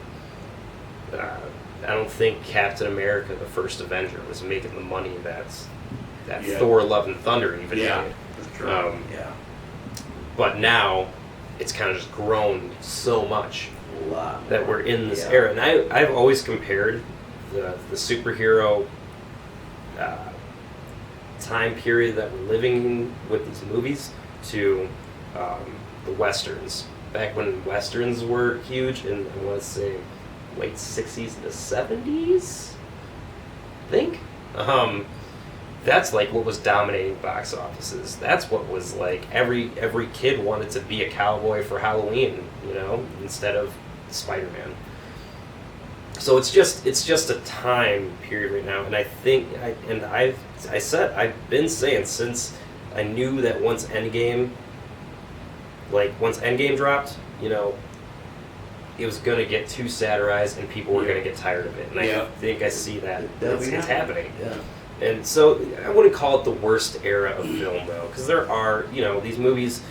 I don't think Captain America, the first Avenger, was making the money that Thor: Love and Thunder even made. That's true. But now, it's kind of just grown so much that we're in this era. And I've always compared the superhero time period that we're living in with these movies to the Westerns. Back when Westerns were huge, and I want to say late 60s to 70s, I think. That's like what was dominating box offices. That's what was like every kid wanted to be a cowboy for Halloween, you know, instead of Spider-Man. So it's just a time period right now, and I think I've been saying since I knew that once Endgame dropped, you know, it was going to get too satirized and people were going to get tired of it. And I think I see that it's happening. Yeah. And so I wouldn't call it the worst era of film, though, because there are, you know, these movies,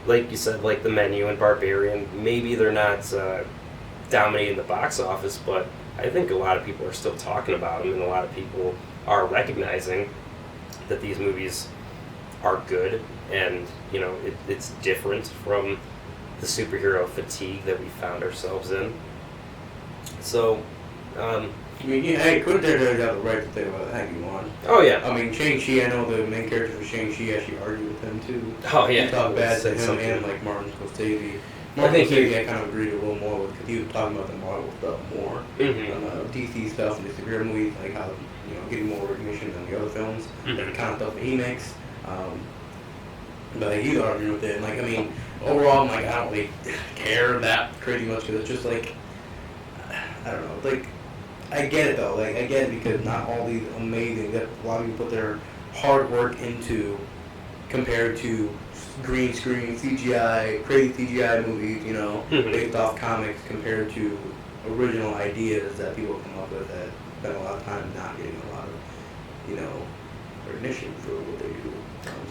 like you said, like The Menu and Barbarian, maybe they're not dominating the box office, but I think a lot of people are still talking about them, and a lot of people are recognizing that these movies are good, and, you know, it's different from the superhero fatigue that we found ourselves in. So, I mean, hey, Quentin Tarantino got the right to say what the heck he wants. Oh, yeah. I mean, Shang-Chi, I know the main character for Shang-Chi actually argued with him, too. Oh, yeah. He talked bad to him and, like, Martin Scorsese. I kind of agreed a little more with, because he was talking about the Marvel stuff more. DC stuff and the superhero movies, like how, you know, getting more recognition than the other films, and the kind of stuff that he makes. But like, he's arguing with it, and like, I mean, overall, I'm like, I don't really care that crazy much, because it's just like, I don't know, like, I get it though, like, I get it because not all these amazing, that a lot of people put their hard work into, compared to green screen, CGI, crazy CGI movies, you know, based off comics, compared to original ideas that people come up with that spend a lot of time not getting a lot of, you know, recognition for what they do.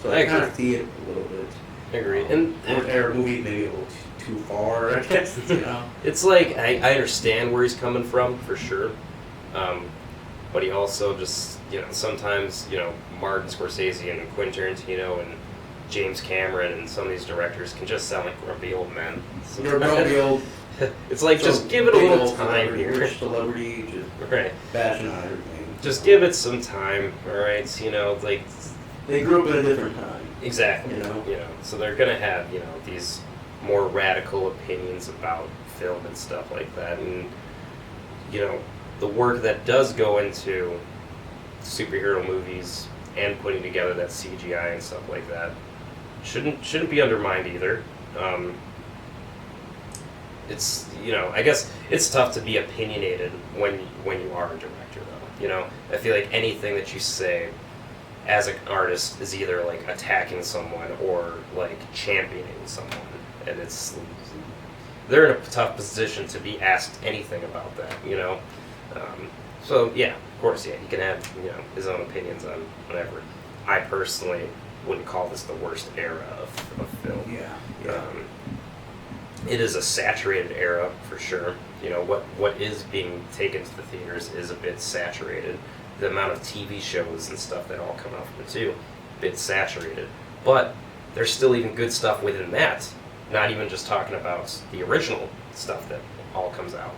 So I kind of see it a little bit. I agree. And air movie maybe a little too far, I guess, you know. It's like, I understand where he's coming from, for sure. But he also just, you know, sometimes, you know, Martin Scorsese and Quentin Tarantino and James Cameron and some of these directors can just sound like grumpy old men. They're grumpy old. It's like, just give it a little time here. Rich celebrity, just bashing on everything. Just give it some time, alright? You know, like... They grew up in a different time. Exactly. You know? So they're gonna have, you know, these more radical opinions about film and stuff like that. And, you know, the work that does go into superhero movies and putting together that CGI and stuff like that shouldn't be undermined either. It's, you know, I guess it's tough to be opinionated when you are a director, though. You know, I feel like anything that you say as an artist is either like attacking someone or like championing someone, and they're in a tough position to be asked anything about that, you know. So yeah, of course, yeah, he can have, you know, his own opinions on whatever. I personally wouldn't call this the worst era of film. Yeah. It is a saturated era for sure. You know what is being taken to the theaters is a bit saturated. The amount of TV shows and stuff that all come out from it too, a bit saturated. But there's still even good stuff within that. Not even just talking about the original stuff that all comes out.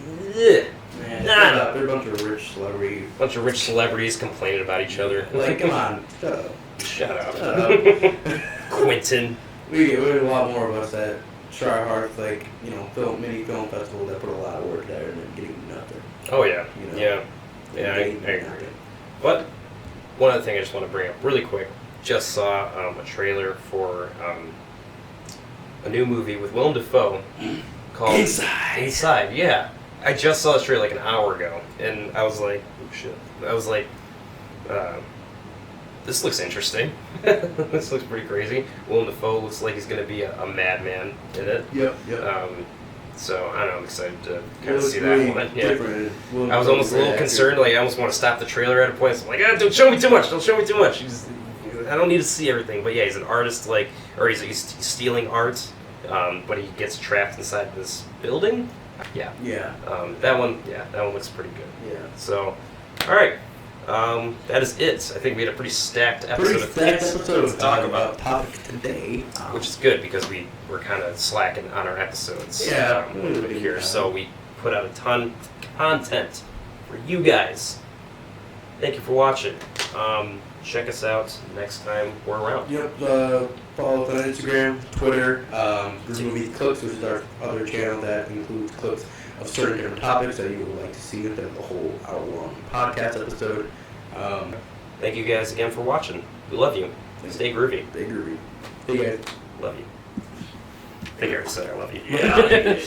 Ugh. Man, Nah. they're a bunch of rich celebrities. Bunch of rich celebrities complaining about each other. Like, come on, shut up. Shut up. Shut up. Quentin. We a lot more of us that try hard, like, you know, mini film festival that put a lot of work there and then getting nothing. Oh yeah. You know? Yeah, I agree. But one other thing I just want to bring up really quick. Just saw a trailer for a new movie with Willem Dafoe called Inside. Yeah, I just saw this trailer like an hour ago, and I was like, oh shit. I was like, this looks interesting. This looks pretty crazy. Willem Dafoe looks like he's going to be a madman in it. Yep. So I don't know, I'm excited to kind It of looks see really that one. Yeah. different. I was almost a little concerned, like I almost want to stop the trailer at a point. So I'm like, don't show me too much. Don't show me too much. I don't need to see everything. But yeah, he's an artist, like, or he's stealing art, but he gets trapped inside this building. Yeah. Yeah. That one looks pretty good. Yeah. So, all right. That is it. I think we had a pretty stacked episode of things to talk about. Topic today. Which is good because we were kind of slacking on our episodes Yeah. a little bit here. So we put out a ton of content for you guys. Thank you for watching. Check us out next time we're around. Yep. Follow us on Instagram, Twitter, GroovyMovies Clips, which is our other channel that includes clips of certain different topics that you would like to see instead of the whole hour-long podcast episode. Thank you guys again for watching. We love you. Stay groovy. Stay groovy. Hey guys. Love you. I think I already said I love you. Yeah.